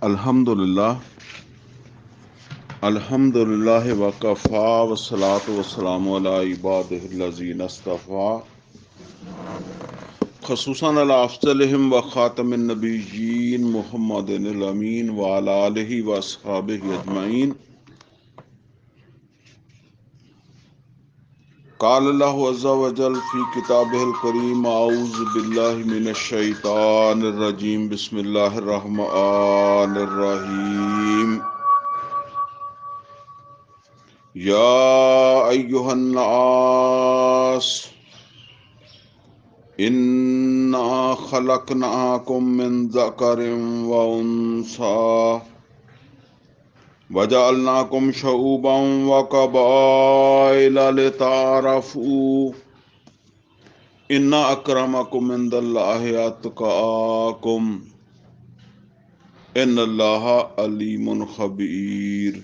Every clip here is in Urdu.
الحمدللہ وکفا والصلاة والسلام علی عبادہ الذین اصطفیٰ خصوصاً علی افضلہم وخاتم النبیین محمد الامین وعلی آلہ واصحابہ اجمعین۔ قال اللہ عز وجل فی کتابہ الکریم اعوذ باللہ من الشیطان الرجیم بسم اللہ الرحمن الرحیم۔ یا ایہا الناس انا خلقناکم من ذکر و انثی وجعلناکم شعوبا وقبائل لتعارفوا ان اکرمکم عند اللہ اتقاکم ان اللہ علیم خبیر۔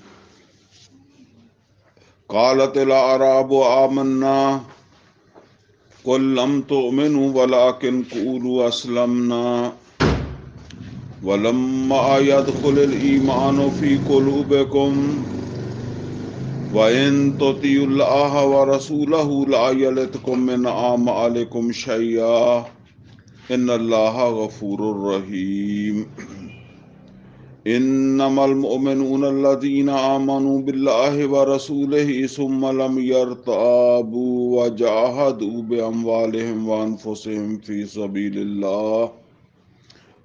قالت الاعراب آمنا قل لم تؤمنوا ولكن قولوا اسلمنا ولما يدخل الإيمان في قلوبكم وإن تطيعوا الله ورسوله لا يلتكم من أعمالكم شيئا إن الله غفور رحيم۔ انما المؤمنون الذين آمنوا بالله ورسوله ثم لم يرتابوا وجاهدوا بأموالهم وأنفسهم في سبيل الله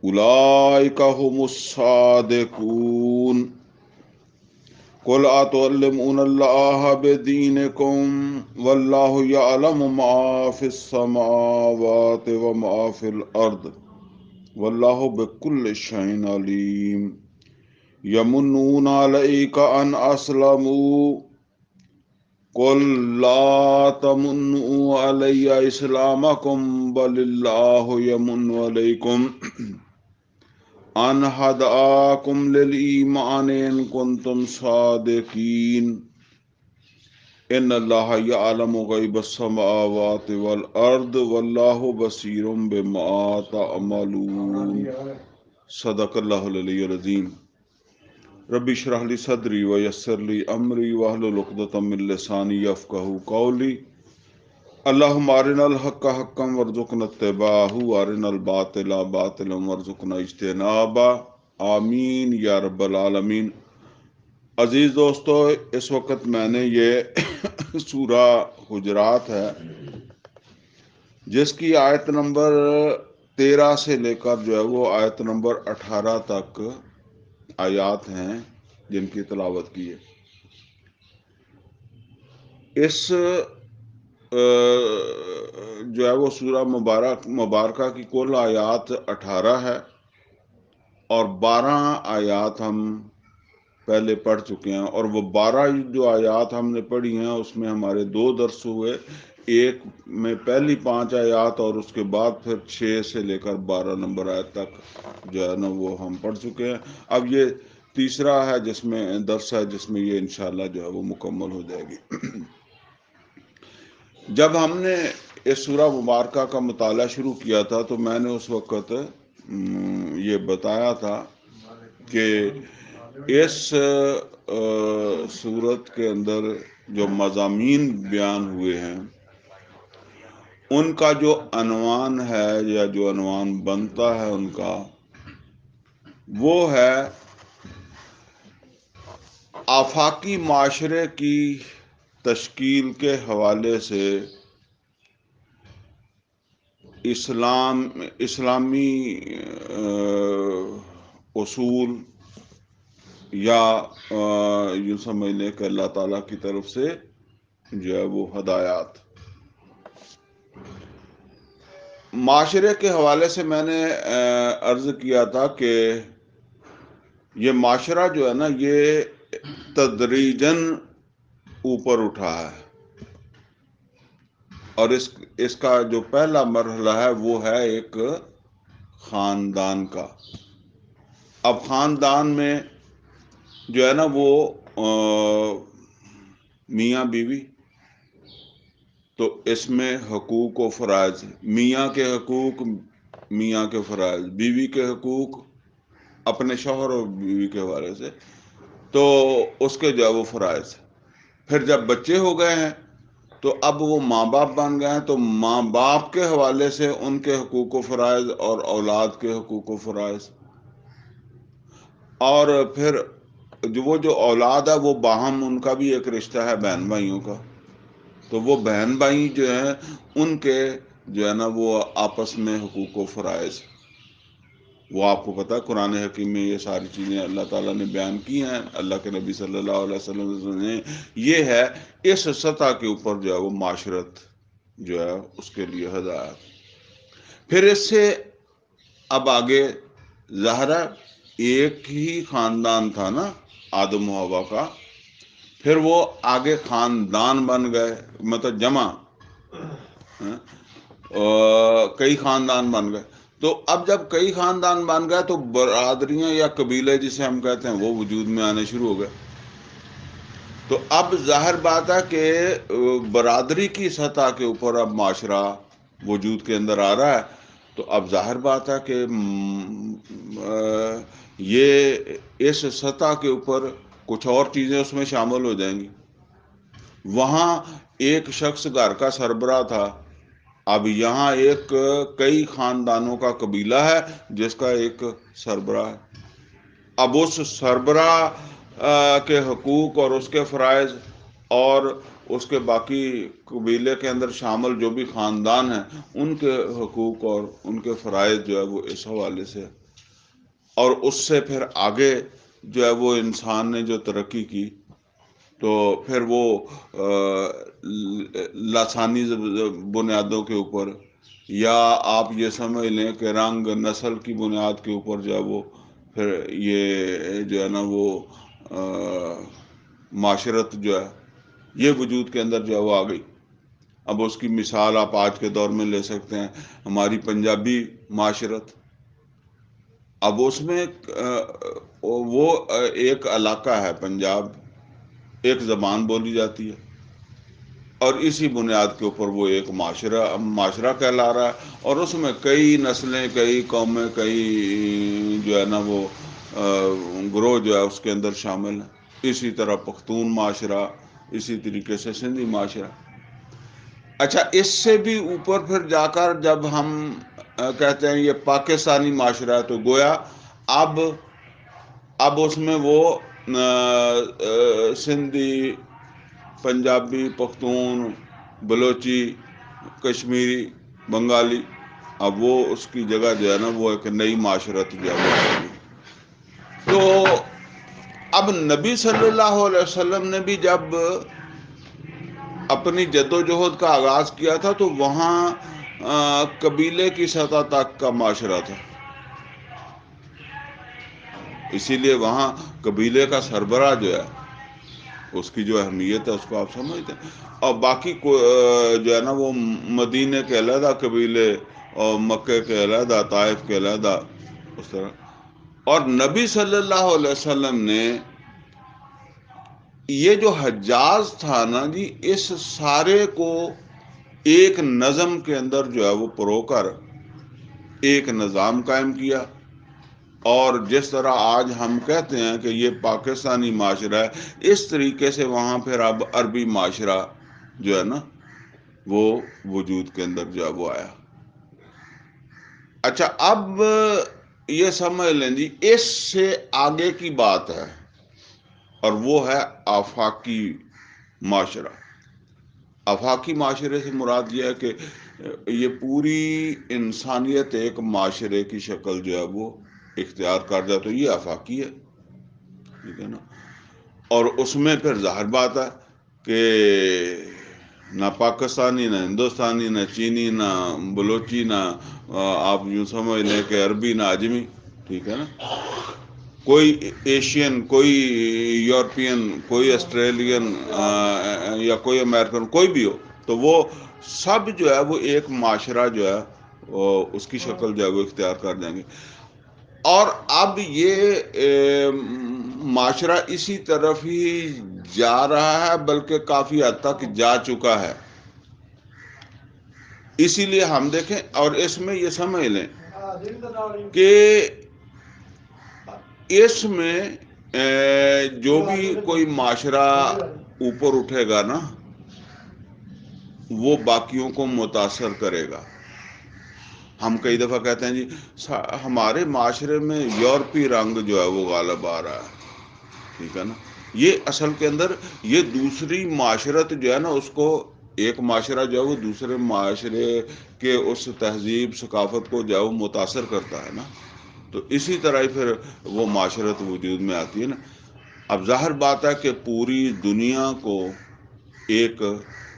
أولئك هم الصادقون۔ قل أتعلمون الله بدينكم والله يعلم ما في السماوات وما في الأرض والله بكل شيء عليم۔ یمنون علیک ان اسلموا قل لا تمنوا علی اسلامکم بل اللہ یمن علیکم ان ہداکم للایمان ان کنتم صادقین ان اللہ یعلم غیب السماوات والارض واللہ بصیر بما تعملون۔ صدق اللہ العلی العظیم۔ رب اشرح لی صدری ویسر لی امری واحلل عقدۃ من لسانی یفقہوا قولی۔ اللہم ارنا الحق حقا وارزقنا اتباعہ وارنا الباطل باطلا وارزقنا اجتنابہ، آمین یا رب العالمین۔ عزیز دوستو، اس وقت میں نے یہ سورہ حجرات ہے جس کی آیت نمبر 13 سے لے کر جو ہے وہ آیت نمبر 18 تک آیات ہیں جن کی تلاوت کی ہے۔ اس جو ہے وہ سورہ مبارکہ کی کل آیات 18 ہے اور 12 آیات ہم پہلے پڑھ چکے ہیں، اور وہ 12 جو آیات ہم نے پڑھی ہیں اس میں ہمارے 2 درس ہوئے، ایک میں پہلی 5 آیات اور اس کے بعد پھر 6 سے لے کر 12 نمبر آیت تک جو ہے نا وہ ہم پڑھ چکے ہیں۔ اب یہ تیسرا ہے جس میں درس ہے جس میں یہ انشاءاللہ جو ہے وہ مکمل ہو جائے گی۔ جب ہم نے اس سورہ مبارکہ کا مطالعہ شروع کیا تھا تو میں نے اس وقت یہ بتایا تھا کہ اس سورت کے اندر جو مضامین بیان ہوئے ہیں ان کا جو عنوان ہے یا جو عنوان بنتا ہے ان کا وہ ہے آفاقی معاشرے کی تشکیل کے حوالے سے اسلامی اصول یا یوں سمجھ لیں کہ اللہ تعالیٰ کی طرف سے جو ہے وہ ہدایات۔ معاشرے کے حوالے سے میں نے عرض کیا تھا کہ یہ معاشرہ جو ہے نا یہ تدریجاً اوپر اٹھا ہے، اور اس کا جو پہلا مرحلہ ہے وہ ہے ایک خاندان کا۔ اب خاندان میں جو ہے نا وہ میاں بیوی، تو اس میں حقوق و فرائض، میاں کے حقوق، میاں کے فرائض، بیوی کے حقوق، اپنے شوہر اور بیوی کے حوالے سے، تو اس کے جو ہے وہ فرائض۔ پھر جب بچے ہو گئے ہیں تو اب وہ ماں باپ بن گئے ہیں، تو ماں باپ کے حوالے سے ان کے حقوق و فرائض اور اولاد کے حقوق و فرائض، اور پھر وہ جو اولاد ہے وہ باہم ان کا بھی ایک رشتہ ہے بہن بھائیوں کا، تو وہ بہن بھائی جو ہیں ان کے جو ہے نا وہ آپس میں حقوق و فرائض، وہ آپ کو پتا ہے قرآن حکیم میں یہ ساری چیزیں اللہ تعالیٰ نے بیان کی ہیں، اللہ کے نبی صلی اللہ علیہ وسلم نے، یہ ہے اس سطح کے اوپر جو ہے وہ معاشرت جو ہے اس کے لیے ہدایت۔ پھر اس سے اب آگے ظاہر ہے ایک ہی خاندان تھا نا آدم و حوا کا، پھر وہ آگے خاندان بن گئے، مطلب جمع کئی خاندان بن گئے، تو اب جب کئی خاندان بن گئے تو برادریاں یا قبیلے جسے ہم کہتے ہیں وہ وجود میں آنے شروع ہو گئے۔ تو اب ظاہر بات ہے کہ برادری کی سطح کے اوپر اب معاشرہ وجود کے اندر آ رہا ہے، تو اب ظاہر بات ہے کہ یہ اس سطح کے اوپر کچھ اور چیزیں اس میں شامل ہو جائیں گی۔ وہاں ایک شخص گھر کا سربراہ تھا، اب یہاں ایک کئی خاندانوں کا قبیلہ ہے جس کا ایک سربراہ ہے۔ اب اس سربراہ کے حقوق اور اس کے فرائض اور اس کے باقی قبیلے کے اندر شامل جو بھی خاندان ہیں ان کے حقوق اور ان کے فرائض جو ہے وہ اس حوالے سے، اور اس سے پھر آگے جو ہے وہ انسان نے جو ترقی کی تو پھر وہ لسانی بنیادوں کے اوپر، یا آپ یہ سمجھ لیں کہ رنگ نسل کی بنیاد کے اوپر جو ہے وہ پھر یہ جو ہے نا وہ معاشرت جو ہے یہ وجود کے اندر جو ہے وہ آ گئی۔ اب اس کی مثال آپ آج کے دور میں لے سکتے ہیں ہماری پنجابی معاشرت۔ اب اس میں وہ ایک علاقہ ہے پنجاب، ایک زبان بولی جاتی ہے، اور اسی بنیاد کے اوپر وہ ایک معاشرہ کہلا رہا ہے، اور اس میں کئی نسلیں، کئی قومیں، کئی جو ہے نا وہ گروہ جو ہے اس کے اندر شامل ہیں۔ اسی طرح پختون معاشرہ، اسی طریقے سے سندھی معاشرہ۔ اچھا، اس سے بھی اوپر پھر جا کر جب ہم کہتے ہیں یہ پاکستانی معاشرہ ہے، تو گویا اب اس میں وہ سندھی، پنجابی، پختون، بلوچی، کشمیری، بنگالی، اب وہ اس کی جگہ جو ہے نا وہ ایک نئی معاشرت جو ہے۔ تو اب نبی صلی اللہ علیہ وسلم نے بھی جب اپنی جد و جہد کا آغاز کیا تھا تو وہاں قبیلے کی سطح تک کا معاشرہ تھا، اسی لیے وہاں قبیلے کا سربراہ جو ہے اس کی جو اہمیت ہے اس کو آپ سمجھتے ہیں، اور باقی جو ہے نا وہ مدینے کے علیحدہ قبیلے اور مکے کے علیحدہ، طائف کے علیحدہ، اس طرح۔ اور نبی صلی اللہ علیہ وسلم نے یہ جو حجاز تھا نا جی، اس سارے کو ایک نظم کے اندر جو ہے وہ پرو کر ایک نظام قائم کیا، اور جس طرح آج ہم کہتے ہیں کہ یہ پاکستانی معاشرہ ہے، اس طریقے سے وہاں پھر اب عربی معاشرہ جو ہے نا وہ وجود کے اندر جو ہے وہ آیا۔ اچھا، اب یہ سمجھ لیں جی اس سے آگے کی بات ہے، اور وہ ہے آفاقی معاشرہ۔ آفاقی معاشرے سے مراد یہ ہے کہ یہ پوری انسانیت ایک معاشرے کی شکل جو ہے وہ اختیار کر جائے، تو یہ آفاقی ہے، ٹھیک ہے نا۔ اور اس میں پھر ظاہر بات ہے کہ نہ پاکستانی، نہ ہندوستانی، نہ چینی، نہ بلوچی، نہ آپ یوں سمجھ لیں کہ عربی، نہ عجمی، ٹھیک ہے نا، کوئی ایشین، کوئی یورپین، کوئی آسٹریلین یا کوئی امریکن، کوئی بھی ہو، تو وہ سب جو ہے وہ ایک معاشرہ جو ہے اس کی شکل جو ہے وہ اختیار کر دیں گے۔ اور اب یہ معاشرہ اسی طرف ہی جا رہا ہے، بلکہ کافی حد تک جا چکا ہے۔ اسی لیے ہم دیکھیں، اور اس میں یہ سمجھ لیں کہ اس میں جو بھی کوئی معاشرہ اوپر اٹھے گا نا وہ باقیوں کو متاثر کرے گا. ہم کئی دفعہ کہتے ہیں جی ہمارے معاشرے میں یورپی رنگ جو ہے وہ غالب آ رہا ہے. ٹھیک ہے نا. یہ اصل کے اندر یہ دوسری معاشرت جو ہے نا اس کو ایک معاشرہ جو ہے وہ دوسرے معاشرے کے اس تہذیب ثقافت کو جو ہے وہ متاثر کرتا ہے نا. تو اسی طرح ہی پھر وہ معاشرت وجود میں آتی ہے نا. اب ظاہر بات ہے کہ پوری دنیا کو ایک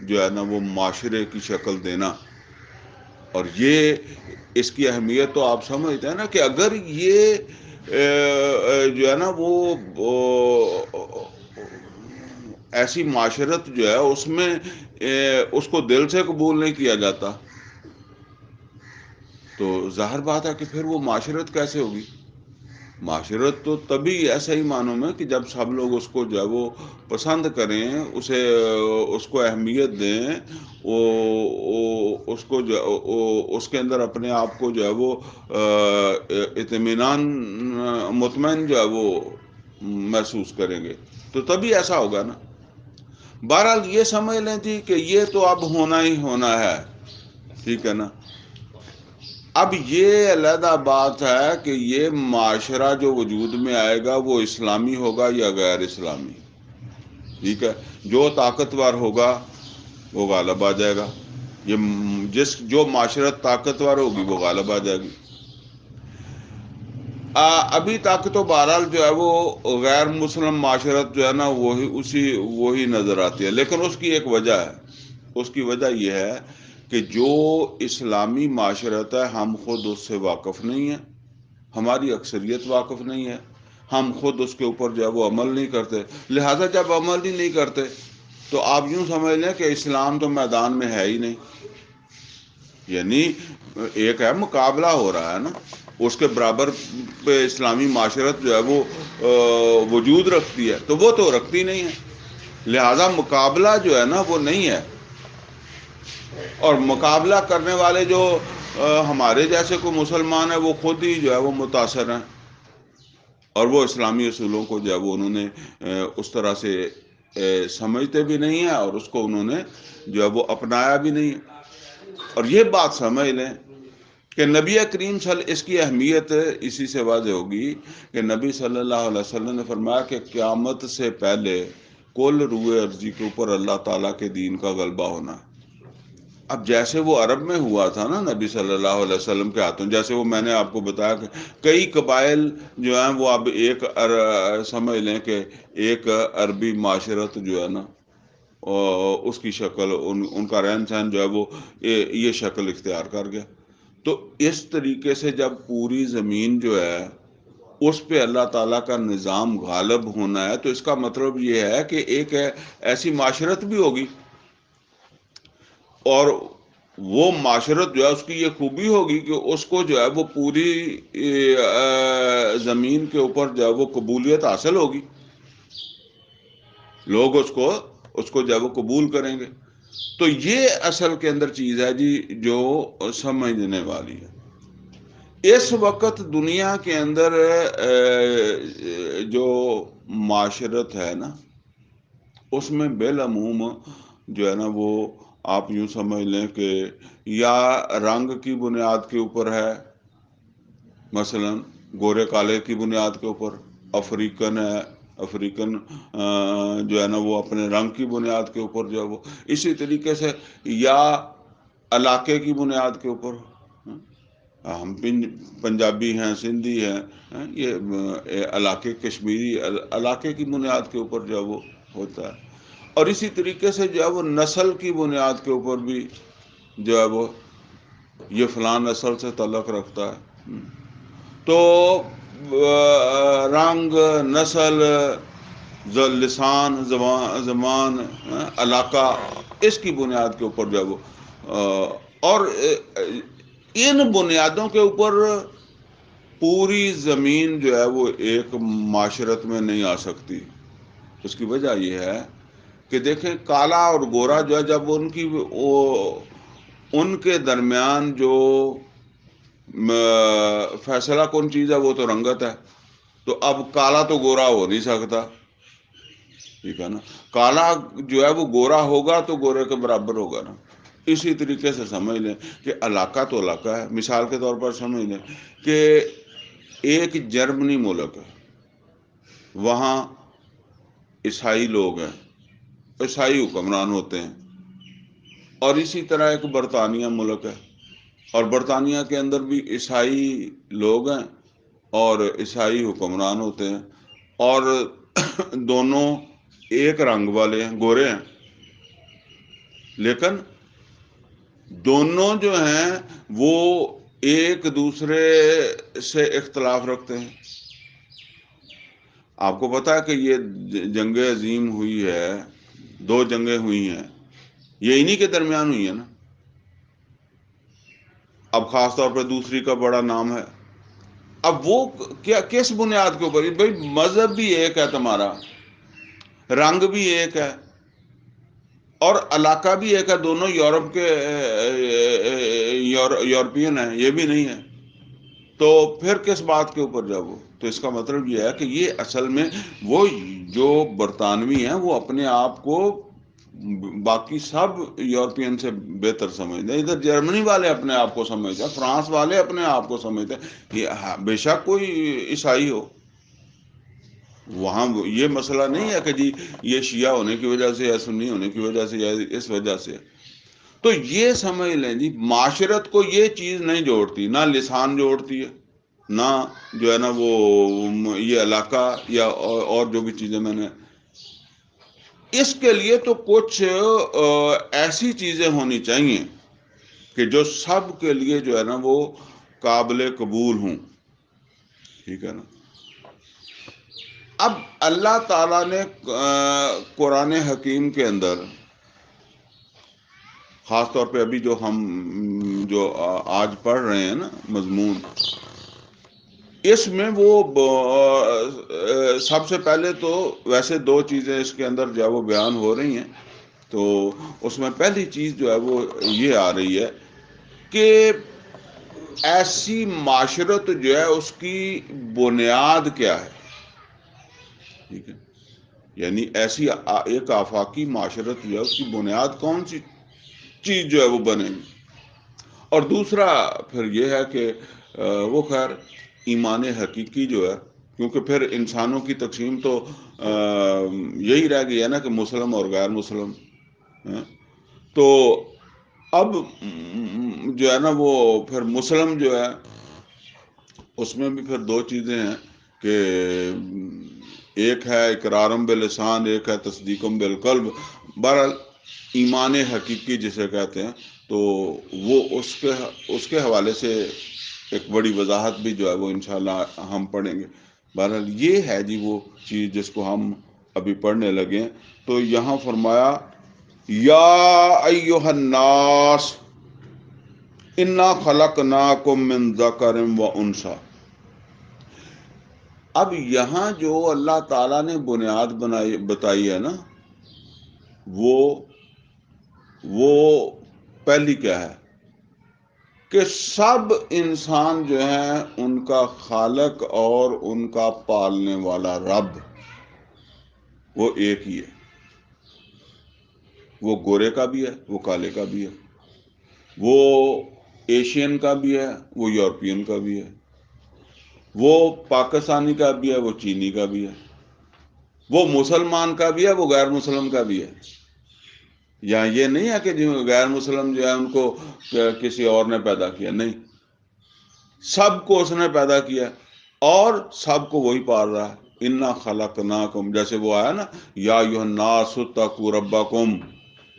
جو ہے نا وہ معاشرے کی شکل دینا، اور یہ اس کی اہمیت تو آپ سمجھتے ہیں نا کہ اگر یہ جو ہے نا وہ ایسی معاشرت جو ہے اس میں اس کو دل سے قبول نہیں کیا جاتا تو ظاہر بات ہے کہ پھر وہ معاشرت کیسے ہوگی. معاشرت تو تبھی ایسا ہی معنوں میں کہ جب سب لوگ اس کو جو ہے وہ پسند کریں، اسے اس کو اہمیت دیں، اس کو جو اس کے اندر اپنے آپ کو جو ہے وہ اطمینان مطمئن جو ہے وہ محسوس کریں گے تو تبھی ایسا ہوگا نا. بہرحال یہ سمجھ لیں جی کہ یہ تو اب ہونا ہی ہونا ہے. ٹھیک ہے نا. اب یہ علیحدہ بات ہے کہ یہ معاشرہ جو وجود میں آئے گا وہ اسلامی ہوگا یا غیر اسلامی. ٹھیک ہے. جو طاقتور ہوگا وہ غالب آ جائے گا. یہ جو معاشرت طاقتور ہوگی وہ غالب آ جائے گی. ابھی تک تو بہرحال جو ہے وہ غیر مسلم معاشرت جو ہے نا وہی نظر آتی ہے، لیکن اس کی ایک وجہ ہے. اس کی وجہ یہ ہے کہ جو اسلامی معاشرت ہے ہم خود اس سے واقف نہیں ہیں، ہماری اکثریت واقف نہیں ہے، ہم خود اس کے اوپر جو ہے وہ عمل نہیں کرتے. لہذا جب عمل ہی نہیں کرتے تو آپ یوں سمجھ لیں کہ اسلام تو میدان میں ہے ہی نہیں. یعنی ایک ہے مقابلہ ہو رہا ہے نا، اس کے برابر پہ اسلامی معاشرت جو ہے وہ وجود رکھتی ہے تو وہ تو رکھتی نہیں ہے. لہذا مقابلہ جو ہے نا وہ نہیں ہے، اور مقابلہ کرنے والے جو ہمارے جیسے کوئی مسلمان ہیں وہ خود ہی جو ہے وہ متاثر ہیں، اور وہ اسلامی اصولوں کو جو ہے وہ انہوں نے اس طرح سے سمجھتے بھی نہیں ہیں اور اس کو انہوں نے جو ہے وہ اپنایا بھی نہیں. اور یہ بات سمجھ لیں کہ نبی کریم اس کی اہمیت اسی سے واضح ہوگی کہ نبی صلی اللہ علیہ وسلم نے فرمایا کہ قیامت سے پہلے کل روئے ارضی کے اوپر اللہ تعالیٰ کے دین کا غلبہ ہونا ہے. اب جیسے وہ عرب میں ہوا تھا نا نبی صلی اللہ علیہ وسلم کے ہاتھوں، جیسے وہ میں نے آپ کو بتایا کہ کئی قبائل جو ہیں وہ اب سمجھ لیں کہ ایک عربی معاشرت جو ہے نا اس کی شکل ان کا رہن سہن جو ہے وہ یہ شکل اختیار کر گیا. تو اس طریقے سے جب پوری زمین جو ہے اس پہ اللہ تعالیٰ کا نظام غالب ہونا ہے تو اس کا مطلب یہ ہے کہ ایک ایسی معاشرت بھی ہوگی، اور وہ معاشرت جو ہے اس کی یہ خوبی ہوگی کہ اس کو جو ہے وہ پوری زمین کے اوپر جو ہے وہ قبولیت حاصل ہوگی. لوگ اس کو جو ہے وہ قبول کریں گے. تو یہ اصل کے اندر چیز ہے جی جو سمجھنے والی ہے. اس وقت دنیا کے اندر جو معاشرت ہے نا اس میں بالعموم جو ہے نا وہ آپ یوں سمجھ لیں کہ یا رنگ کی بنیاد کے اوپر ہے، مثلا گورے کالے کی بنیاد کے اوپر. افریقن ہے، افریقن جو ہے نا وہ اپنے رنگ کی بنیاد کے اوپر جو ہے وہ. اسی طریقے سے یا علاقے کی بنیاد کے اوپر، ہم پنجابی ہیں، سندھی ہیں، یہ علاقے کشمیری علاقے کی بنیاد کے اوپر جو ہے وہ ہوتا ہے. اور اسی طریقے سے جو ہے وہ نسل کی بنیاد کے اوپر بھی جو ہے وہ یہ فلاں نسل سے تعلق رکھتا ہے. تو رنگ، نسل، لسان، زبان، علاقہ، اس کی بنیاد کے اوپر جو ہے وہ اور ان بنیادوں کے اوپر پوری زمین جو ہے وہ ایک معاشرت میں نہیں آ سکتی. اس کی وجہ یہ ہے کہ دیکھیں کالا اور گورا جو ہے جب ان کے درمیان جو فیصلہ کون چیز ہے وہ تو رنگت ہے. تو اب کالا تو گورا ہو نہیں سکتا، ٹھیک ہے نا، کالا جو ہے وہ گورا ہوگا تو گورے کے برابر ہوگا نا۔ اسی طریقے سے سمجھ لیں کہ علاقہ تو علاقہ ہے۔ مثال کے طور پر سمجھ لیں کہ ایک جرمنی ملک ہے، وہاں عیسائی لوگ ہیں، عیسائی حکمران ہوتے ہیں، اور اسی طرح ایک برطانیہ ملک ہے، اور برطانیہ کے اندر بھی عیسائی لوگ ہیں اور عیسائی حکمران ہوتے ہیں، اور دونوں ایک رنگ والے ہیں، گورے ہیں، لیکن دونوں جو ہیں وہ ایک دوسرے سے اختلاف رکھتے ہیں۔ آپ کو پتا ہے کہ یہ جنگ عظیم ہوئی ہے، 2 جنگیں ہوئی ہیں، یہ انہی کے درمیان ہوئی ہیں نا۔ اب خاص طور پہ دوسری کا بڑا نام ہے۔ اب وہ کیا کس بنیاد کے اوپر؟ بھائی مذہب بھی ایک ہے تمہارا، رنگ بھی ایک ہے، اور علاقہ بھی ایک ہے، دونوں یورپ کے یورپین ہیں، یہ بھی نہیں ہے، تو پھر کس بات کے اوپر جاؤ؟ تو اس کا مطلب یہ ہے کہ یہ اصل میں وہ جو برطانوی ہیں وہ اپنے آپ کو باقی سب یورپین سے بہتر سمجھتے ہیں۔ ادھر جرمنی والے اپنے آپ کو سمجھتے ہیں، فرانس والے اپنے آپ کو سمجھتے ہیں، یہ بے شک کوئی عیسائی ہو، وہاں یہ مسئلہ نہیں ہے کہ جی یہ شیعہ ہونے کی وجہ سے یا سنی ہونے کی وجہ سے یا اس وجہ سے۔ تو یہ سمجھ لیں جی، معاشرت کو یہ چیز نہیں جوڑتی، نہ لسان جوڑتی ہے، نہ جو ہے نا وہ یہ علاقہ یا اور جو بھی چیزیں میں نے۔ اس کے لیے تو کچھ ایسی چیزیں ہونی چاہیے کہ جو سب کے لیے جو ہے نا وہ قابل قبول ہوں، ٹھیک ہے نا۔ اب اللہ تعالیٰ نے قرآن حکیم کے اندر خاص طور پہ ابھی جو ہم جو آج پڑھ رہے ہیں نا مضمون، اس میں وہ سب سے پہلے تو ویسے 2 چیزیں اس کے اندر جو ہے وہ بیان ہو رہی ہیں، تو اس میں پہلی چیز جو ہے وہ یہ آ رہی ہے کہ ایسی معاشرت جو ہے اس کی بنیاد کیا ہے، ٹھیک ہے، یعنی ایسی ایک آفاقی معاشرت جو ہے اس کی بنیاد کون سی چیز جو ہے وہ بنے گی۔ اور دوسرا پھر یہ ہے کہ وہ خیر ایمان حقیقی جو ہے، کیونکہ پھر انسانوں کی تقسیم تو یہی رہ گئی ہے نا کہ مسلم اور غیر مسلم، تو اب جو ہے نا وہ پھر مسلم جو ہے اس میں بھی پھر 2 چیزیں ہیں کہ ایک ہے اقرارم باللسان، ایک ہے تصدیقم بالقلب۔ بہرحال ایمان حقیقی جسے کہتے ہیں، تو وہ اس کے حوالے سے ایک بڑی وضاحت بھی جو ہے وہ انشاءاللہ ہم پڑھیں گے۔ بہرحال یہ ہے جی وہ چیز جس کو ہم ابھی پڑھنے لگے۔ تو یہاں فرمایا یا ایھا الناس انا خلقناکم من ذکر و انثی۔ اب یہاں جو اللہ تعالیٰ نے بنیاد بتائی ہے نا، وہ پہلی کیا ہے کہ سب انسان جو ہیں ان کا خالق اور ان کا پالنے والا رب وہ ایک ہی ہے۔ وہ گورے کا بھی ہے، وہ کالے کا بھی ہے، وہ ایشین کا بھی ہے، وہ یورپین کا بھی ہے، وہ پاکستانی کا بھی ہے، وہ چینی کا بھی ہے، وہ مسلمان کا بھی ہے، وہ غیر مسلم کا بھی ہے۔ یہاں یہ نہیں ہے کہ جو غیر مسلم جو ہے ان کو کسی اور نے پیدا کیا، نہیں، سب کو اس نے پیدا کیا اور سب کو وہی پال رہا ہے۔ انا خلقناکم، جیسے وہ آیا نا یا ایھا الناس اتقوا ربکم،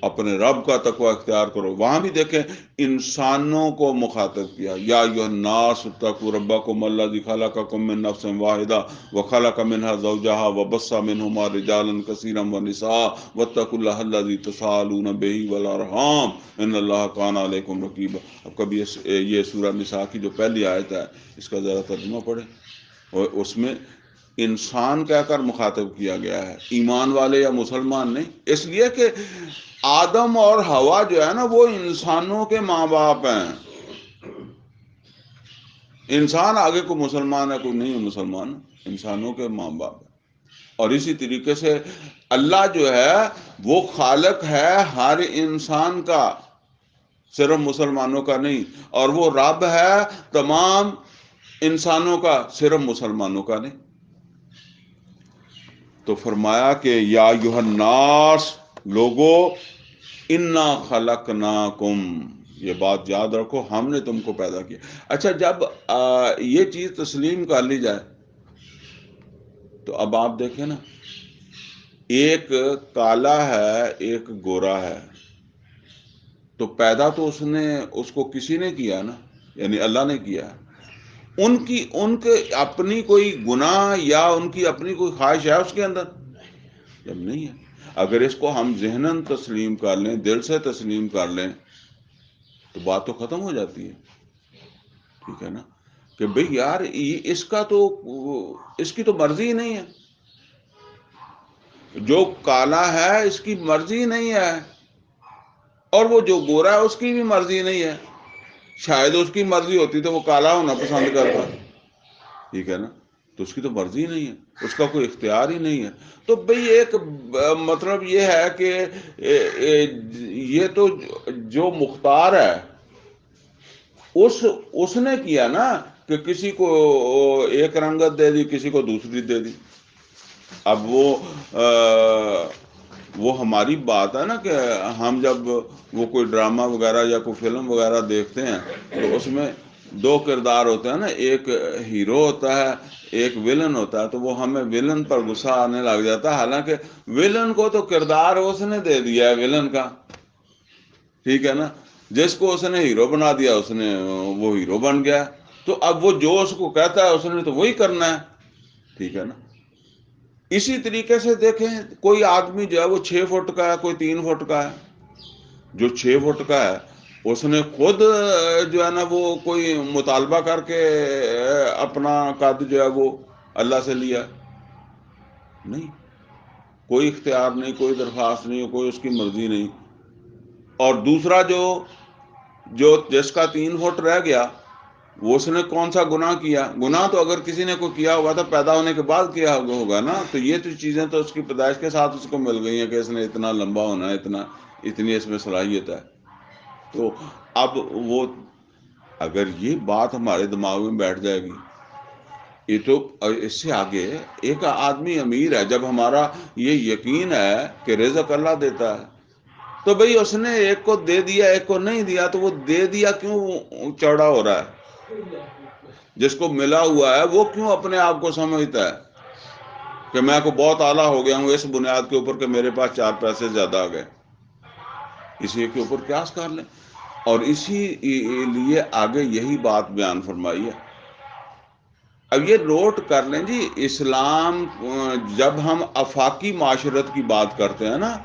اپنے رب کا تقوی اختیار کرو، وہاں بھی دیکھیں انسانوں کو مخاطب کیا، یا ایھا الناس اتقوا ربکم الذی خلقکم من نفس واحدہ وخلق منها زوجها وبث منهما رجالا کثیرا ونساء واتقوا اللہ الذی تساءلون به والارحام ان اللہ کان علیکم رقیبا۔ اب کبھی یہ سورہ نساء کی جو پہلی آیت ہے اس کا ذرا ترجمہ پڑھیں، اور اس میں انسان کہہ کر مخاطب کیا گیا ہے، ایمان والے یا مسلمان نہیں، اس لیے کہ آدم اور حوا جو ہے نا وہ انسانوں کے ماں باپ ہیں۔ انسان آگے کو مسلمان ہے، کوئی نہیں ہے مسلمان، انسانوں کے ماں باپ ہیں۔ اور اسی طریقے سے اللہ جو ہے وہ خالق ہے ہر انسان کا، صرف مسلمانوں کا نہیں، اور وہ رب ہے تمام انسانوں کا، صرف مسلمانوں کا نہیں۔ تو فرمایا کہ یا ایھا الناس، لوگو، انا خلقناکم، یہ بات یاد رکھو، ہم نے تم کو پیدا کیا۔ اچھا، جب یہ چیز تسلیم کر لی جائے تو اب آپ دیکھیں نا، ایک کالا ہے ایک گورا ہے، تو پیدا تو اس کو کسی نے کیا نا، یعنی اللہ نے کیا۔ ان کے اپنی کوئی گناہ یا ان کی اپنی کوئی خواہش ہے اس کے اندر؟ جب نہیں ہے، اگر اس کو ہم ذہناً تسلیم کر لیں، دل سے تسلیم کر لیں، تو بات تو ختم ہو جاتی ہے، ٹھیک ہے نا، کہ بھئی یار اس کی تو مرضی ہی نہیں ہے، جو کالا ہے اس کی مرضی نہیں ہے، اور وہ جو گورا ہے اس کی بھی مرضی نہیں ہے۔ شاید اس کی مرضی ہوتی تو وہ کالا ہونا پسند کرتا، ٹھیک ہے نا، تو اس کی تو مرضی ہی نہیں ہے، اس کا کوئی اختیار ہی نہیں ہے۔ تو بھئی ایک مطلب یہ ہے کہ یہ تو جو مختار ہے اس نے کیا نا، کہ کسی کو ایک رنگت دے دی، کسی کو دوسری دے دی۔ اب وہ ہماری بات ہے نا کہ ہم جب وہ کوئی ڈرامہ وغیرہ یا کوئی فلم وغیرہ دیکھتے ہیں تو اس میں دو کردار ہوتے ہیں نا، ایک ہیرو ہوتا ہے ایک ویلن ہوتا ہے، تو وہ ہمیں ویلن پر غصہ آنے لگ جاتا ہے، حالانکہ ویلن کو تو کردار اس نے دے دیا ہے ویلن کا، ٹھیک ہے نا، جس کو اس نے ہیرو بنا دیا وہ ہیرو بن گیا، تو اب وہ جو اس کو کہتا ہے اس نے تو وہی کرنا ہے، ٹھیک ہے نا۔ اسی طریقے سے دیکھیں، کوئی آدمی جو ہے وہ 6 فٹ کا ہے، کوئی 3 فٹ کا ہے، جو 6 فٹ کا ہے اس نے خود جو ہے نا وہ کوئی مطالبہ کر کے اپنا قد جو ہے وہ اللہ سے لیا نہیں، کوئی اختیار نہیں، کوئی درخواست نہیں، کوئی اس کی مرضی نہیں۔ اور دوسرا جو جس کا 3 فٹ رہ گیا، وہ اس نے کون سا گناہ کیا؟ گناہ تو اگر کسی نے کوئی کیا ہوا تو پیدا ہونے کے بعد کیا ہوگا نا، تو یہ تو چیزیں تو اس کی پیدائش کے ساتھ اس کو مل گئی ہیں کہ اس نے اتنا لمبا ہونا ہے، اتنی اس میں صلاحیت ہے۔ تو اب وہ اگر یہ بات ہمارے دماغ میں بیٹھ جائے گی، یہ تو اس سے آگے ایک آدمی امیر ہے، جب ہمارا یہ یقین ہے کہ رزق اللہ دیتا ہے، تو بھئی اس نے ایک کو دے دیا ایک کو نہیں دیا، تو وہ دے دیا کیوں چوڑا ہو رہا ہے؟ جس کو ملا ہوا ہے وہ کیوں اپنے آپ کو سمجھتا ہے کہ میں کو بہت اعلیٰ ہو گیا ہوں اس بنیاد کے اوپر کہ میرے پاس 4 پیسے زیادہ آ گئے؟ اسی کے اوپر قیاس کر لیں، اور اسی لیے آگے یہی بات بیان فرمائی ہے۔ اب یہ نوٹ کر لیں جی، اسلام جب ہم آفاقی معاشرت کی بات کرتے ہیں نا،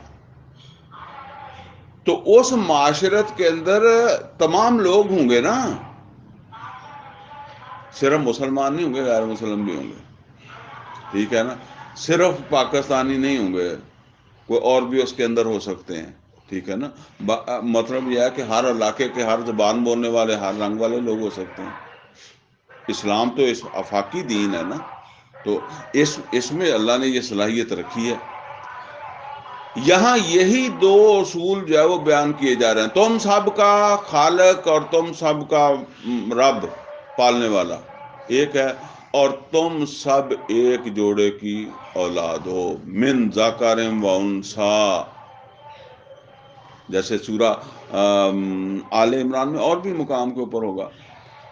تو اس معاشرت کے اندر تمام لوگ ہوں گے نا، صرف مسلمان نہیں ہوں گے، غیر مسلم بھی ہوں گے، ٹھیک ہے نا، صرف پاکستانی نہیں ہوں گے، کوئی اور بھی اس کے اندر ہو سکتے ہیں، ٹھیک ہے نا۔ مطلب یہ ہے کہ ہر علاقے کے ہر زبان بولنے والے ہر رنگ والے لوگ ہو سکتے ہیں۔ اسلام تو اس آفاقی دین ہے نا، تو اس میں اللہ نے یہ صلاحیت رکھی ہے۔ یہاں یہی 2 اصول جو ہے وہ بیان کیے جا رہے ہیں، تم سب کا خالق اور تم سب کا رب پالنے والا ایک ہے، اور تم سب ایک جوڑے کی اولاد ہو، من ذکر و انثی، جیسے سورہ آل عمران میں اور بھی مقام کے اوپر ہوگا،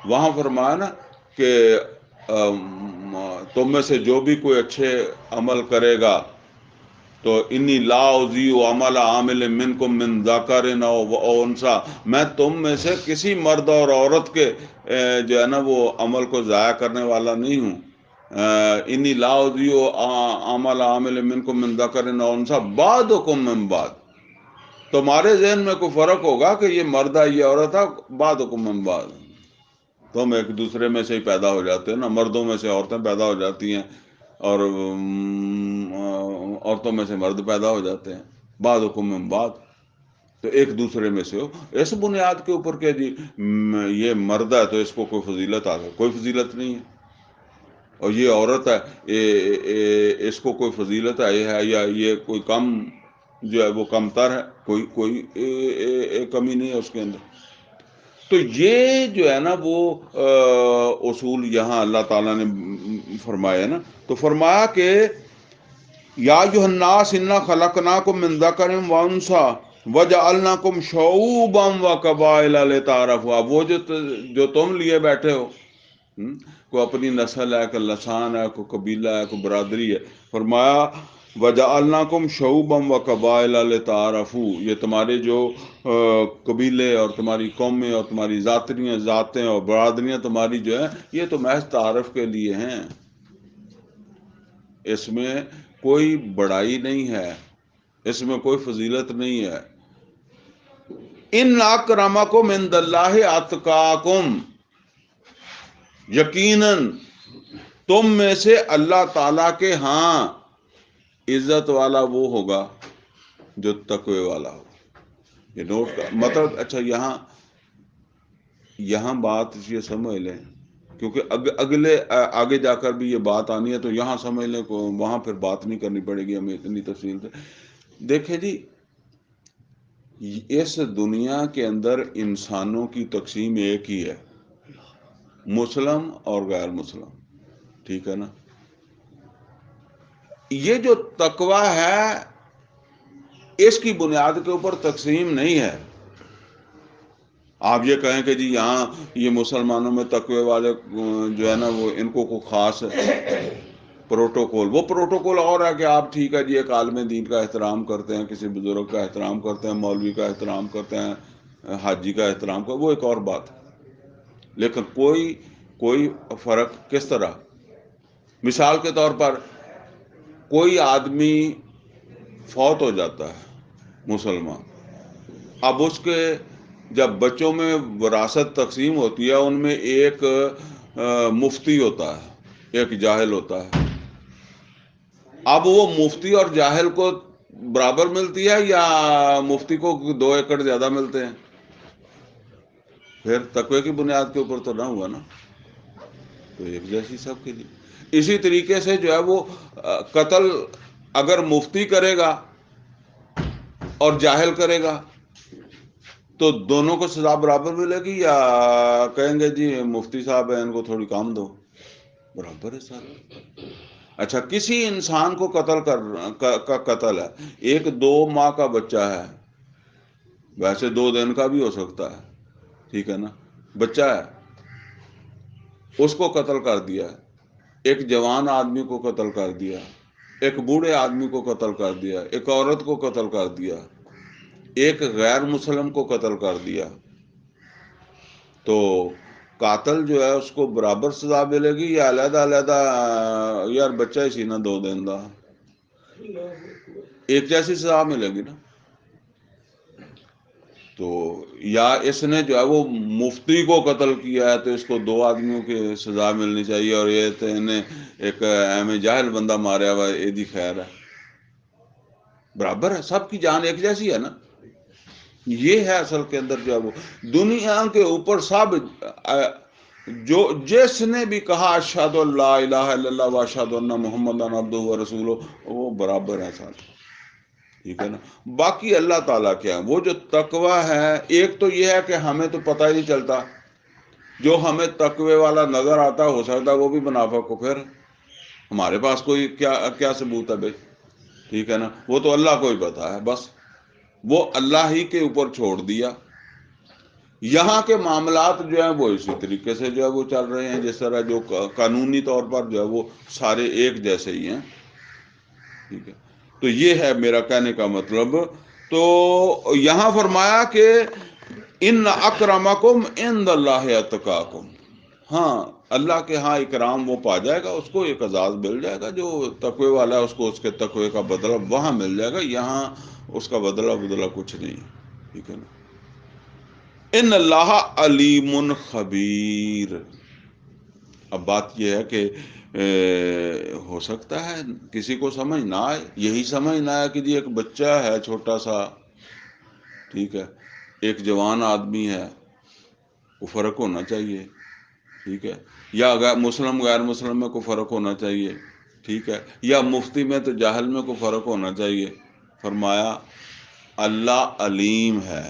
وہاں فرمایا نا کہ تم میں سے جو بھی کوئی اچھے عمل کرے گا تو انی لا اضیع عمل عامل منکم من ذکر و انثی، میں تم میں سے کسی مرد اور عورت کے جو ہے نا وہ عمل کو ضائع کرنے والا نہیں ہوں۔ انی لا اضیع عمل عامل منکم من ذکر و انثی بعضکم من بعض، تمہارے ذہن میں کوئی فرق ہوگا کہ یہ مرد ہے یہ عورت ہے، بعضکم من بعض، تم ایک دوسرے میں سے ہی پیدا ہو جاتے ہیں نا، مردوں میں سے عورتیں پیدا ہو جاتی ہیں اور عورتوں میں سے مرد پیدا ہو جاتے ہیں، بعضکم من بعض، تو ایک دوسرے میں سے ہو۔ اس بنیاد کے اوپر کہ جی یہ مرد ہے تو اس کو کوئی فضیلت آ گئی، کوئی فضیلت نہیں ہے، اور یہ عورت ہے، اس کو کوئی فضیلت ہے یا یہ کوئی کم جو ہے وہ کم تر ہے، کوئی کمی نہیں ہے اس کے اندر. تو یہ جو ہے نا وہ اصول یہاں اللہ تعالیٰ نے فرمایا نا. تو فرمایا کہ یا ایھا الناس انا خلقناکم من ذکر و انثی وجعلناکم شعوبا وقبائل لتعارفوا. اب وہ جو تم لیے بیٹھے ہو، کوئی اپنی نسل ہے، کوئی لسان ہے، کوئی قبیلہ ہے، کوئی برادری ہے، فرمایا وجعلناکم شعوبا وقبائل لتعارفوا. یہ تمہارے جو قبیلے اور تمہاری قومیں اور تمہاری ذاتیں اور برادریاں تمہاری جو ہیں، یہ تو محض تعارف کے لیے ہیں. اس میں کوئی بڑائی نہیں ہے، اس میں کوئی فضیلت نہیں ہے. ان اکرمکم عند اللہ اتقاکم. یقیناً تم میں سے اللہ تعالیٰ کے ہاں عزت والا وہ ہوگا جو تقوی والا ہو. یہ نوٹ کا مطلب. اچھا یہاں بات یہ سمجھ لیں، کیونکہ آگے جا کر بھی یہ بات آنی ہے، تو یہاں سمجھ لیں کو وہاں پھر بات نہیں کرنی پڑے گی ہمیں اتنی تفصیل سے. دیکھیں جی، اس دنیا کے اندر انسانوں کی تقسیم ایک ہی ہے، مسلم اور غیر مسلم. ٹھیک ہے نا. یہ جو تقوی ہے اس کی بنیاد کے اوپر تقسیم نہیں ہے. آپ یہ کہیں کہ جی یہاں یہ مسلمانوں میں تقوی والے جو ہے نا وہ ان کو کوئی خاص پروٹوکول، وہ پروٹوکول اور ہے کہ آپ ٹھیک ہے جی ایک عالم دین کا احترام کرتے ہیں، کسی بزرگ کا احترام کرتے ہیں، مولوی کا احترام کرتے ہیں، حاجی کا احترام کرتے ہیں، وہ ایک اور بات ہے. لیکن کوئی فرق کس طرح؟ مثال کے طور پر کوئی آدمی فوت ہو جاتا ہے مسلمان، اب اس کے جب بچوں میں وراثت تقسیم ہوتی ہے، ان میں ایک مفتی ہوتا ہے، ایک جاہل ہوتا ہے. اب وہ مفتی اور جاہل کو برابر ملتی ہے یا مفتی کو 2 ایکڑ زیادہ ملتے ہیں؟ پھر تقوی کی بنیاد کے اوپر تو نہ ہوا نا. تو ایک جیسی سب کے لیے. اسی طریقے سے جو ہے وہ قتل اگر مفتی کرے گا اور جاہل کرے گا تو دونوں کو سزا برابر ملے گی، یا کہیں گے جی مفتی صاحب ہیں ان کو تھوڑی کام دو؟ برابر ہے سارا. اچھا، کسی انسان کو قتل ہے، ایک 2 ماہ کا بچہ ہے، ویسے 2 دن کا بھی ہو سکتا ہے، ٹھیک ہے نا، بچہ ہے، اس کو قتل کر دیا. ایک جوان آدمی کو قتل کر دیا، ایک بوڑھے آدمی کو قتل کر دیا، ایک عورت کو قتل کر دیا، ایک غیر مسلم کو قتل کر دیا. تو قاتل جو ہے اس کو برابر سزا ملے گی یا علیحدہ علیحدہ؟ یار بچہ ہی سی نا 2 دن دا، ایک جیسی سزا ملے گی نا. تو یا اس نے جو ہے وہ مفتی کو قتل کیا ہے تو اس کو 2 آدمیوں کی سزا ملنی چاہیے، اور یہ تو انہیں ایک اہم جاہل بندہ ماریا ہوا یہ دی خیر ہے. برابر ہے، سب کی جان ایک جیسی ہے نا. یہ ہے اصل کے اندر جو ہے وہ دنیا کے اوپر سب جو جس نے بھی کہا اشہد اللہ الہ الا اللہ و اشہد ان محمد عبدہ و رسولہ، وہ برابر ہے ساتھ. ٹھیک ہے نا. باقی اللہ تعالیٰ کیا ہے، وہ جو تقوی ہے، ایک تو یہ ہے کہ ہمیں تو پتہ ہی نہیں چلتا، جو ہمیں تقوی والا نظر آتا ہو سکتا ہے وہ بھی منافق ہو، پھر ہمارے پاس کوئی کیا ثبوت ہے بھائی؟ ٹھیک ہے نا. وہ تو اللہ کو ہی پتا ہے، بس وہ اللہ ہی کے اوپر چھوڑ دیا. یہاں کے معاملات جو ہیں وہ اسی طریقے سے جو ہے وہ چل رہے ہیں، جس طرح جو قانونی طور پر جو ہے وہ سارے ایک جیسے ہی ہیں. ٹھیک ہے. تو یہ ہے میرا کہنے کا مطلب. تو یہاں فرمایا کہ ان اکرمکم عند اللہ اتقاکم. ہاں، اللہ کے ہاں اکرام وہ پا جائے گا، اس کو ایک اعزاز مل جائے گا. جو تقوی والا ہے اس کو اس کے تقوی کا بدلہ وہاں مل جائے گا، یہاں اس کا بدلہ کچھ نہیں. ٹھیک ہے نا. ان اللہ علیم خبیر. اب بات یہ ہے کہ ہو سکتا ہے کسی کو سمجھ نہ آئے، یہی سمجھ نہ آئے کہ جی ایک بچہ ہے چھوٹا سا، ٹھیک ہے، ایک جوان آدمی ہے، وہ فرق ہونا چاہیے. ٹھیک ہے، یا مسلم غیر مسلم میں کوئی فرق ہونا چاہیے، ٹھیک ہے، یا مفتی میں تو جاہل میں کوئی فرق ہونا چاہیے. فرمایا اللہ علیم ہے.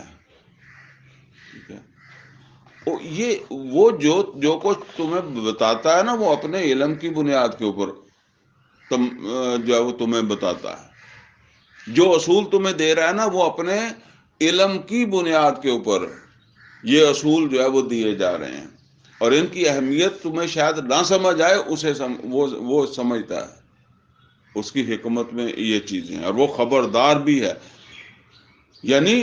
ٹھیک ہے، یہ وہ جو کچھ تمہیں بتاتا ہے نا وہ اپنے علم کی بنیاد کے اوپر جو ہے وہ تمہیں بتاتا ہے. جو اصول تمہیں دے رہا ہے نا وہ اپنے علم کی بنیاد کے اوپر یہ اصول جو ہے وہ دیے جا رہے ہیں، اور ان کی اہمیت تمہیں شاید نہ سمجھ آئے، اسے وہ سمجھتا ہے. اس کی حکمت میں یہ چیزیں ہیں، اور وہ خبردار بھی ہے. یعنی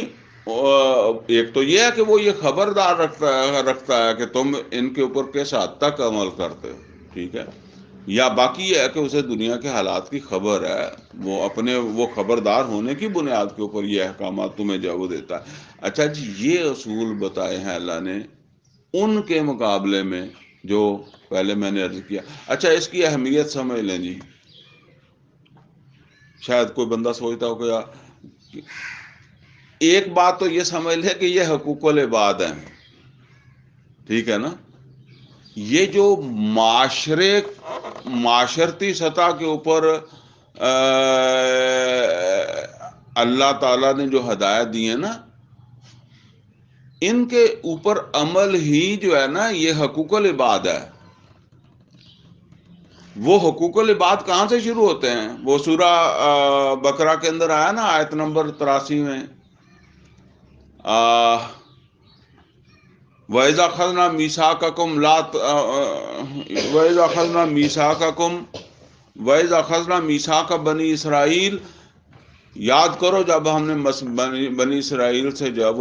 ایک تو یہ ہے کہ وہ یہ خبردار رکھتا ہے کہ تم ان کے اوپر کس حد تک عمل کرتے ہو، ٹھیک ہے، یا باقی یہ ہے کہ اسے دنیا کے حالات کی خبر ہے، وہ خبردار ہونے کی بنیاد کے اوپر یہ احکامات تمہیں جو وہ دیتا ہے. اچھا جی، یہ اصول بتائے ہیں اللہ نے ان کے مقابلے میں جو پہلے میں نے عرض کیا. اچھا، اس کی اہمیت سمجھ لیں جی. شاید کوئی بندہ سوچتا ہو کہ ایک بات تو یہ سمجھ لے کہ یہ حقوق العباد ہیں، ٹھیک ہے نا. یہ جو معاشرتی سطح کے اوپر اللہ تعالیٰ نے جو ہدایت دی ہے نا، ان کے اوپر عمل ہی جو ہے نا یہ حقوق العباد ہے. وہ حقوق العباد کہاں سے شروع ہوتے ہیں؟ وہ سورہ بقرہ کے اندر آیا نا، آیت نمبر 83 میں، وَإِذَا أَخَذْنَا مِيثَاقَكُمْ وَإِذَا أَخَذْنَا مِيثَاقَ بنی اسرائیل، یاد کرو جب ہم نے بنی اسرائیل سے جب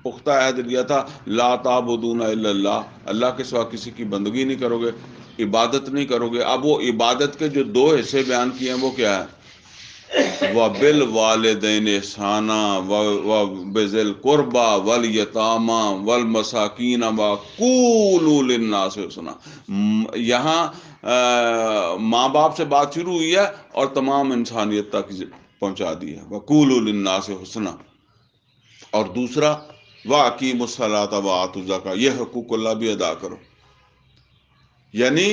پختہ عہد لیا تھا، لا تعبدون الا اللہ، اللہ کے سوا کسی کی بندگی نہیں کرو گے، عبادت نہیں کرو گے. اب وہ عبادت کے جو دو حصے بیان کیے ہیں وہ کیا ہے؟ وَبِالْوَالِدَيْنِ إِحْسَانًا وَبِذِي الْقُرْبَى وَالْيَتَامَى وَالْمَسَاكِينَ وَقُولُوا لِلنَّاسِ حُسْنًا. یہاں ماں باپ سے بات شروع ہوئی ہے اور تمام انسانیت تک پہنچا دی ہے. وَقُولُوا لِلنَّاسِ حُسْنًا. اور دوسرا وَأَقِیمُوا الصَّلَاةَ وَآتُوا الزَّکَاۃَ، یہ حقوق اللہ بھی ادا کرو. یعنی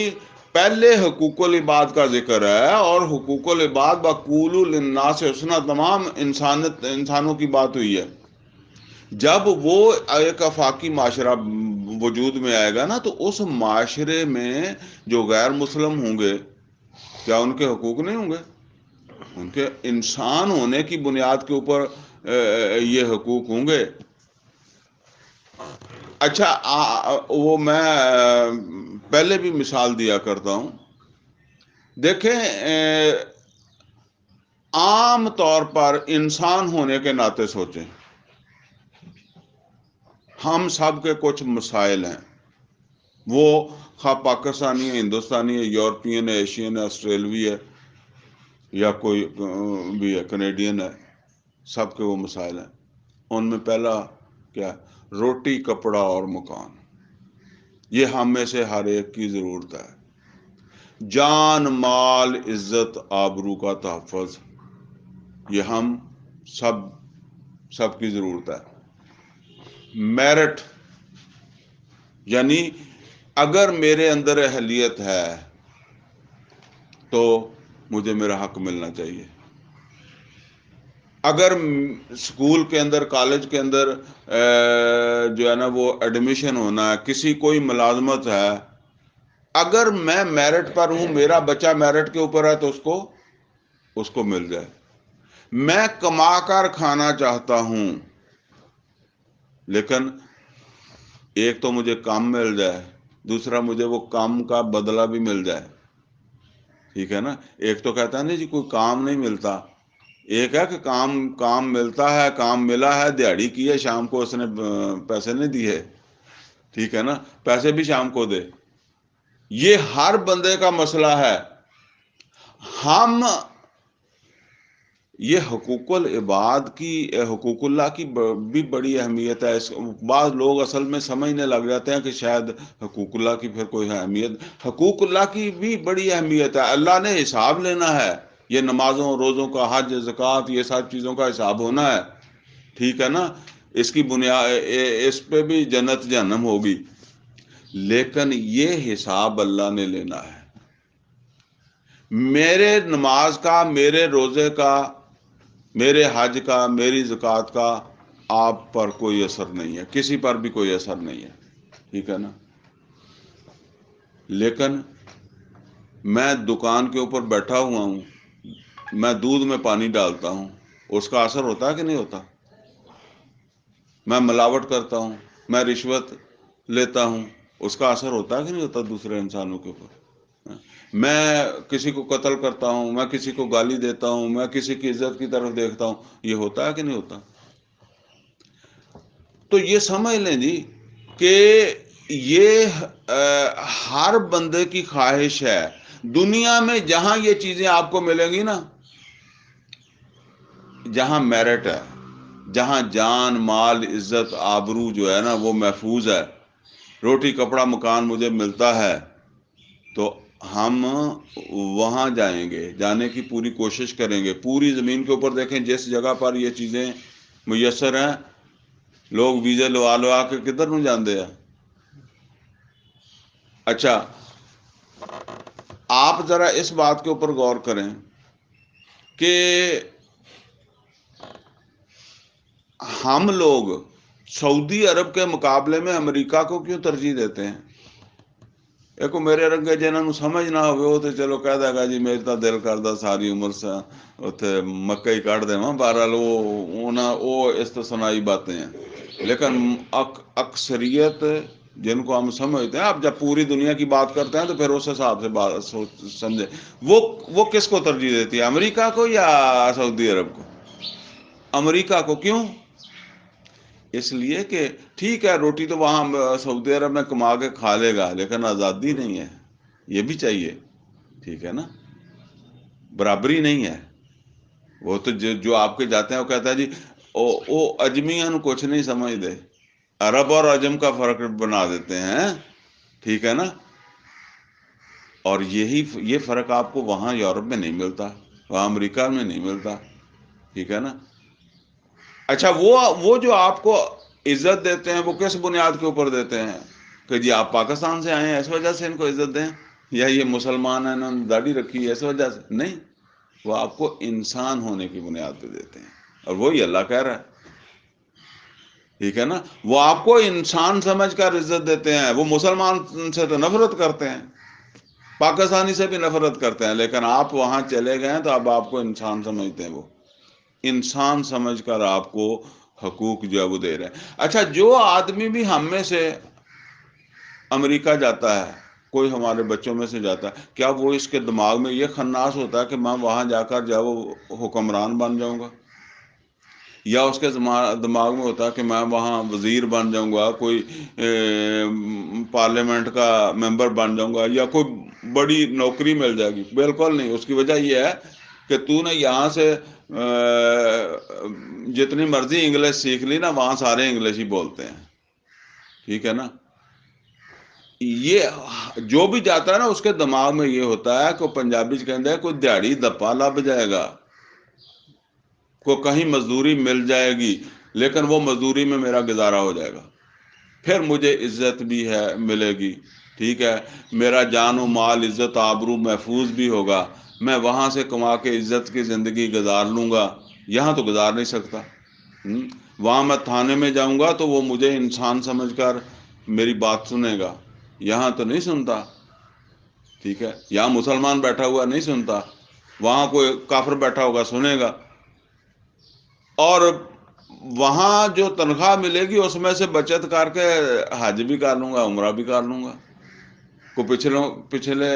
پہلے حقوق العباد کا ذکر ہے، اور حقوق العباد وَقُولُوا لِلنَّاسِ حُسْنًا تمام انسانوں کی بات ہوئی ہے. جب وہ ایک آفاقی معاشرہ وجود میں آئے گا نا، تو اس معاشرے میں جو غیر مسلم ہوں گے، کیا ان کے حقوق نہیں ہوں گے؟ ان کے انسان ہونے کی بنیاد کے اوپر یہ حقوق ہوں گے. اچھا، وہ میں پہلے بھی مثال دیا کرتا ہوں. دیکھیں، عام طور پر انسان ہونے کے ناطے سوچیں، ہم سب کے کچھ مسائل ہیں، وہ خواہ پاکستانی ہے، ہندوستانی ہے، یورپین ہے، ایشین ہے، آسٹریلوی ہے، یا کوئی بھی ہے، کینیڈین ہے، سب کے وہ مسائل ہیں. ان میں پہلا کیا؟ روٹی، کپڑا اور مکان. یہ ہم میں سے ہر ایک کی ضرورت ہے. جان، مال، عزت، آبرو کا تحفظ، یہ ہم سب کی ضرورت ہے. میرٹ، یعنی اگر میرے اندر اہلیت ہے تو مجھے میرا حق ملنا چاہیے. اگر اسکول کے اندر، کالج کے اندر جو ہے نا وہ ایڈمیشن ہونا ہے، کسی کوئی ملازمت ہے، اگر میں میرٹ پر ہوں، میرا بچہ میرٹ کے اوپر ہے، تو اس کو مل جائے. میں کما کر کھانا چاہتا ہوں، لیکن ایک تو مجھے کام مل جائے، دوسرا مجھے وہ کام کا بدلہ بھی مل جائے. ٹھیک ہے نا. ایک تو کہتا ہے نہیں جی کوئی کام نہیں ملتا، ایک ہے کہ کام ملتا ہے، کام ملا ہے، دیہڑی کی ہے، شام کو اس نے پیسے نہیں دیے، ٹھیک ہے نا، پیسے بھی شام کو دے. یہ ہر بندے کا مسئلہ ہے. ہم یہ حقوق العباد کی، حقوق اللہ کی بھی بڑی اہمیت ہے. بعض لوگ اصل میں سمجھنے لگ جاتے ہیں کہ شاید حقوق اللہ کی پھر کوئی اہمیت. حقوق اللہ کی بھی بڑی اہمیت ہے. اللہ نے حساب لینا ہے. یہ نمازوں، روزوں کا، حج، زکوٰۃ، یہ سب چیزوں کا حساب ہونا ہے، ٹھیک ہے نا. اس کی بنیاد، اس پہ بھی جنت جہنم ہوگی. لیکن یہ حساب اللہ نے لینا ہے. میرے نماز کا، میرے روزے کا، میرے حج کا، میری زکوٰۃ کا آپ پر کوئی اثر نہیں ہے، کسی پر بھی کوئی اثر نہیں ہے، ٹھیک ہے نا. لیکن میں دکان کے اوپر بیٹھا ہوا ہوں، میں دودھ میں پانی ڈالتا ہوں، اس کا اثر ہوتا ہے کہ نہیں ہوتا؟ میں ملاوٹ کرتا ہوں، میں رشوت لیتا ہوں، اس کا اثر ہوتا ہے کہ نہیں ہوتا دوسرے انسانوں کے اوپر؟ میں کسی کو قتل کرتا ہوں، میں کسی کو گالی دیتا ہوں، میں کسی کی عزت کی طرف دیکھتا ہوں، یہ ہوتا ہے کہ نہیں ہوتا؟ تو یہ سمجھ لیں جی کہ یہ ہر بندے کی خواہش ہے. دنیا میں جہاں یہ چیزیں آپ کو ملیں گی نا، جہاں میرٹ ہے، جہاں جان مال عزت آبرو جو ہے نا وہ محفوظ ہے، روٹی کپڑا مکان مجھے ملتا ہے، تو ہم وہاں جائیں گے، جانے کی پوری کوشش کریں گے. پوری زمین کے اوپر دیکھیں، جس جگہ پر یہ چیزیں میسر ہیں، لوگ ویزے لوا کے کدھر نو جاندے ہیں. اچھا، آپ ذرا اس بات کے اوپر غور کریں کہ ہم لوگ سعودی عرب کے مقابلے میں امریکہ کو کیوں ترجیح دیتے ہیں؟ ایک میرے رنگے جنہوں سمجھ نہ ہوئے وہ تو چلو کہہ دے گا جی میری تو دل کردا ساری عمر سے اتنے مکئی کٹ دے. بہرحال وہ استثنائی باتیں ہیں. لیکن اکثریت جن کو ہم سمجھتے ہیں، اب جب پوری دنیا کی بات کرتے ہیں تو پھر اس حساب سے بات سمجھے. وہ کس کو ترجیح دیتی ہے، امریکہ کو یا سعودی عرب کو؟ امریکہ کو. کیوں؟ اس لیے کہ ٹھیک ہے روٹی تو وہاں سعودی عرب میں کما کے کھا لے گا، لیکن آزادی نہیں ہے، یہ بھی چاہیے، ٹھیک ہے نا، برابری نہیں ہے. وہ تو جو آپ کے جاتے ہیں وہ کہتا ہے جی وہ اجمیان کچھ نہیں سمجھتے، عرب اور عجم کا فرق بنا دیتے ہیں، ٹھیک ہے نا. اور یہ فرق آپ کو وہاں یورپ میں نہیں ملتا، وہاں امریکہ میں نہیں ملتا، ٹھیک ہے نا. اچھا، وہ جو آپ کو عزت دیتے ہیں وہ کس بنیاد کے اوپر دیتے ہیں؟ کہ جی آپ پاکستان سے آئے ہیں اس وجہ سے ان کو عزت دیں، یا یہ مسلمان ہیں انہوں نے داڑھی رکھی ہے اس وجہ سے؟ نہیں، وہ آپ کو انسان ہونے کی بنیاد پہ دیتے ہیں، اور وہی اللہ کہہ رہا ہے، ٹھیک ہے نا. وہ آپ کو انسان سمجھ کر عزت دیتے ہیں. وہ مسلمان سے تو نفرت کرتے ہیں، پاکستانی سے بھی نفرت کرتے ہیں، لیکن آپ وہاں چلے گئے تو اب آپ کو انسان سمجھتے ہیں. وہ انسان سمجھ کر آپ کو حقوق جو ہے وہ دے رہے ہیں. اچھا، جو آدمی بھی ہم میں سے امریکہ جاتا ہے، کوئی ہمارے بچوں میں سے جاتا ہے، کیا وہ اس کے دماغ میں یہ خناس ہوتا ہے کہ میں وہاں جا کر جو ہے وہ حکمران بن جاؤں گا؟ یا اس کے دماغ میں ہوتا ہے کہ میں وہاں وزیر بن جاؤں گا، کوئی پارلیمنٹ کا ممبر بن جاؤں گا، یا کوئی بڑی نوکری مل جائے گی؟ بالکل نہیں. اس کی وجہ یہ ہے کہ تو نے یہاں سے جتنی مرضی انگلش سیکھ لی نا، وہاں سارے انگلش ہی بولتے ہیں، ٹھیک ہے نا. یہ جو بھی جاتا ہے نا اس کے دماغ میں یہ ہوتا ہے کہ پنجابی کے اندر کوئی دیہڑی دپا لب جائے گا، کو کہیں مزدوری مل جائے گی، لیکن وہ مزدوری میں میرا گزارا ہو جائے گا، پھر مجھے عزت بھی ہے ملے گی، ٹھیک ہے، میرا جان و مال عزت آبرو محفوظ بھی ہوگا، میں وہاں سے کما کے عزت کی زندگی گزار لوں گا. یہاں تو گزار نہیں سکتا. وہاں میں تھانے میں جاؤں گا تو وہ مجھے انسان سمجھ کر میری بات سنے گا، یہاں تو نہیں سنتا، ٹھیک ہے. یہاں مسلمان بیٹھا ہوا نہیں سنتا، وہاں کوئی کافر بیٹھا ہوگا سنے گا. اور وہاں جو تنخواہ ملے گی اس میں سے بچت کر کے حج بھی کر لوں گا، عمرہ بھی کر لوں گا. کو پچھلے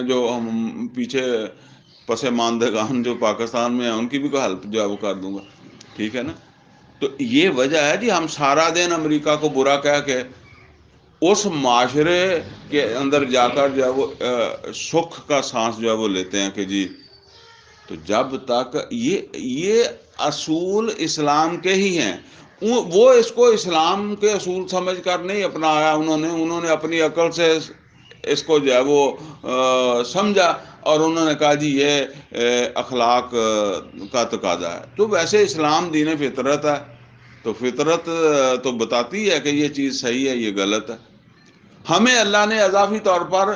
جو ہم پیچھے پسماندگان جو پاکستان میں ہیں ان کی بھی کوئی ہیلپ جو ہے وہ کر دوں گا، ٹھیک ہے نا. تو یہ وجہ ہے جی ہم سارا دن امریکہ کو برا کہہ کے اس معاشرے کے اندر جا کر جو ہے وہ سکھ کا سانس جو ہے وہ لیتے ہیں کہ جی. تو جب تک یہ اصول اسلام کے ہی ہیں، وہ اس کو اسلام کے اصول سمجھ کر نہیں اپنایا، انہوں نے اپنی عقل سے اس کو جو ہے وہ سمجھا، اور انہوں نے کہا جی یہ اخلاق کا تقاضا ہے. تو ویسے اسلام دین فطرت ہے، تو فطرت تو بتاتی ہے کہ یہ چیز صحیح ہے، یہ غلط ہے. ہمیں اللہ نے اضافی طور پر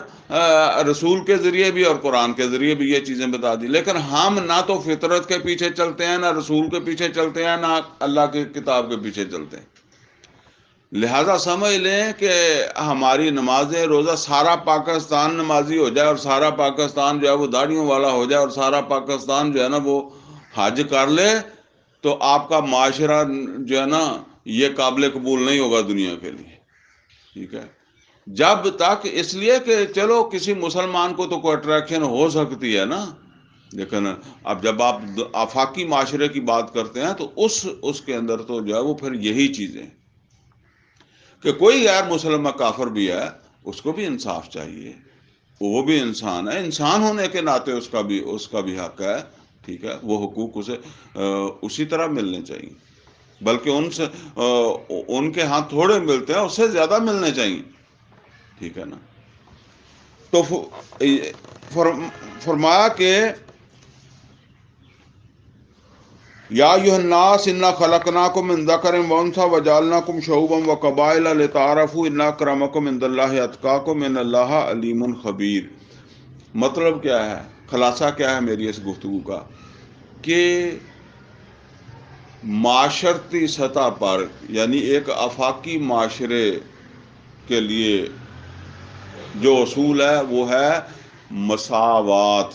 رسول کے ذریعے بھی اور قرآن کے ذریعے بھی یہ چیزیں بتا دی، لیکن ہم نہ تو فطرت کے پیچھے چلتے ہیں، نہ رسول کے پیچھے چلتے ہیں، نہ اللہ کی کتاب کے پیچھے چلتے ہیں۔ لہذا سمجھ لیں کہ ہماری نمازیں روزہ سارا پاکستان نمازی ہو جائے اور سارا پاکستان جو ہے وہ داڑھیوں والا ہو جائے اور سارا پاکستان جو ہے نا وہ حج کر لے، تو آپ کا معاشرہ جو ہے نا یہ قابل قبول نہیں ہوگا دنیا کے لیے، ٹھیک ہے؟ جب تک، اس لیے کہ چلو کسی مسلمان کو تو کوئی اٹریکشن ہو سکتی ہے نا، لیکن اب جب آپ آفاقی معاشرے کی بات کرتے ہیں تو اس کے اندر تو جو ہے وہ پھر یہی چیزیں کہ کوئی غیر مسلم کافر بھی ہے، اس کو بھی انصاف چاہیے، وہ بھی انسان ہے، انسان ہونے کے ناطے اس کا بھی حق ہے، ٹھیک ہے؟ وہ حقوق اسے اسی طرح ملنے چاہیے، بلکہ ان کے ہاں تھوڑے ملتے ہیں، اس سے زیادہ ملنے چاہیے، ٹھیک ہے نا؟ تو فرمایا کہ یا ایھا الناس انا خلقناکم من ذکر و انثی وجعلناکم شعوبا وقبائل لتعارفوا ان اکرمکم عند اللہ اتقاکم ان اللہ علیم خبیر۔ مطلب کیا ہے، خلاصہ کیا ہے میری اس گفتگو کا، کہ معاشرتی سطح پر، یعنی ایک آفاقی معاشرے کے لیے جو اصول ہے وہ ہے مساوات،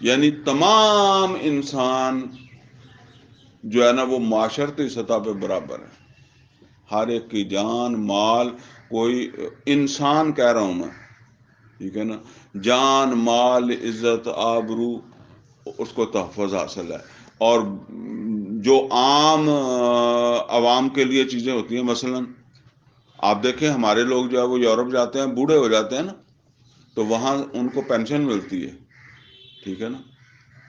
یعنی تمام انسان جو ہے نا وہ معاشرتی سطح پہ برابر ہے، ہر ایک کی جان مال، کوئی انسان کہہ رہا ہوں میں، ٹھیک ہے نا، جان مال عزت آبرو اس کو تحفظ حاصل ہے۔ اور جو عام عوام کے لیے چیزیں ہوتی ہیں، مثلا آپ دیکھیں ہمارے لوگ جو ہے وہ یورپ جاتے ہیں، بوڑھے ہو جاتے ہیں نا، تو وہاں ان کو پینشن ملتی ہے، ٹھیک ہے نا،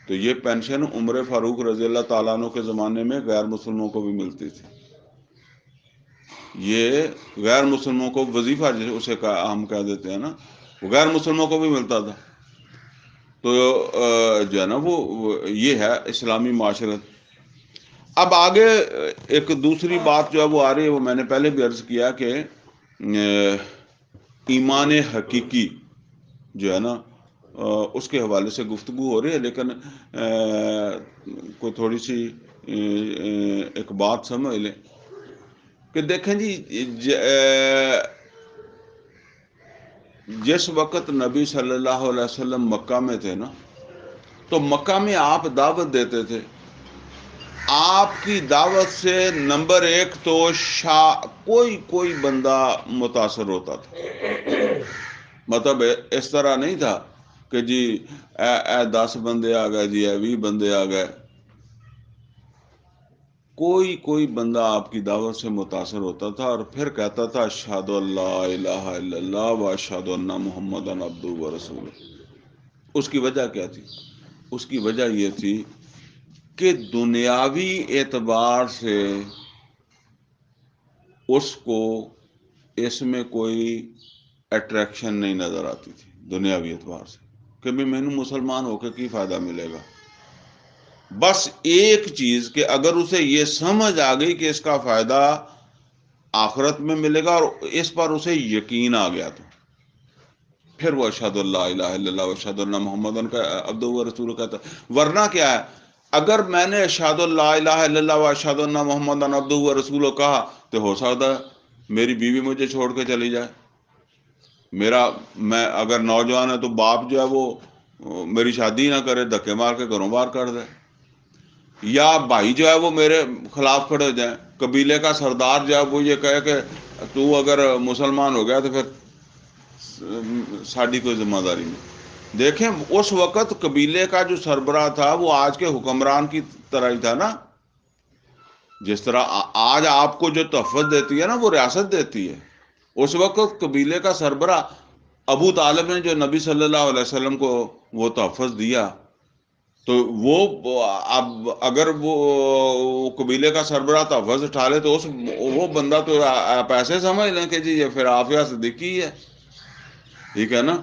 تو یہ پینشن عمر فاروق رضی اللہ تعالیٰ عنہ کے زمانے میں غیر مسلموں کو بھی ملتی تھی، یہ غیر مسلموں کو وظیفہ اسے ہم کہہ دیتے ہیں نا، وہ غیر مسلموں کو بھی ملتا تھا۔ تو جو ہے نا وہ یہ ہے اسلامی معاشرت۔ اب آگے ایک دوسری بات جو ہے وہ آ رہی ہے، وہ میں نے پہلے بھی عرض کیا کہ ایمان حقیقی جو ہے نا اس کے حوالے سے گفتگو ہو رہی ہے، لیکن کوئی تھوڑی سی ایک بات سمجھ لیں کہ دیکھیں جی، جس وقت نبی صلی اللہ علیہ وسلم مکہ میں تھے نا، تو مکہ میں آپ دعوت دیتے تھے، آپ کی دعوت سے نمبر ایک تو کوئی بندہ متاثر ہوتا تھا، مطلب اس طرح نہیں تھا کہ جی اے 10 بندے آ گئے، جی اے 20 بندے آ گئے، کوئی بندہ آپ کی دعوت سے متاثر ہوتا تھا اور پھر کہتا تھا اشہد ان لا الہ الا اللہ و اشہد ان محمدا عبدہ و رسولہ۔ اس کی وجہ کیا تھی؟ اس کی وجہ یہ تھی کہ دنیاوی اعتبار سے اس کو اس میں کوئی اٹریکشن نہیں نظر آتی تھی، دنیاوی اعتبار سے، کہ میں مسلمان ہو کے کی فائدہ ملے گا۔ بس ایک چیز کہ اگر اسے یہ سمجھ آ گئی کہ اس کا فائدہ آخرت میں ملے گا اور اس پر اسے یقین آ گیا، تو پھر وہ اشہد اللہ الہ الا اللہ و اشہد اللہ محمد عبدہ و رسولہ کہتا۔ ورنہ کیا ہے، اگر میں نے اشہد اللہ الہ الا اللہ و اشہد اللہ محمد عبدہ و رسولہ کہا تو ہو سکتا ہے میری بیوی مجھے چھوڑ کے چلی جائے، میں اگر نوجوان ہے تو باپ جو ہے وہ میری شادی نہ کرے، دھکے مار کے گھروں باہر کر دے، یا بھائی جو ہے وہ میرے خلاف کھڑے ہو جائیں، قبیلے کا سردار جو ہے وہ یہ کہے کہ تو اگر مسلمان ہو گیا تو پھر ساڑی کوئی ذمہ داری نہیں۔ دیکھیں اس وقت قبیلے کا جو سربراہ تھا وہ آج کے حکمران کی طرح ہی تھا نا، جس طرح آج آپ کو جو تحفظ دیتی ہے نا وہ ریاست دیتی ہے، اس وقت قبیلے کا سربراہ ابو طالب نے جو نبی صلی اللہ علیہ وسلم کو وہ تحفظ دیا، تو وہ اب اگر وہ قبیلے کا سربراہ تحفظ اٹھا لے تو وہ بندہ تو آپ ایسے سمجھ لیں کہ جی یہ پھر عافیہ صدیقی ہے، ٹھیک ہے نا،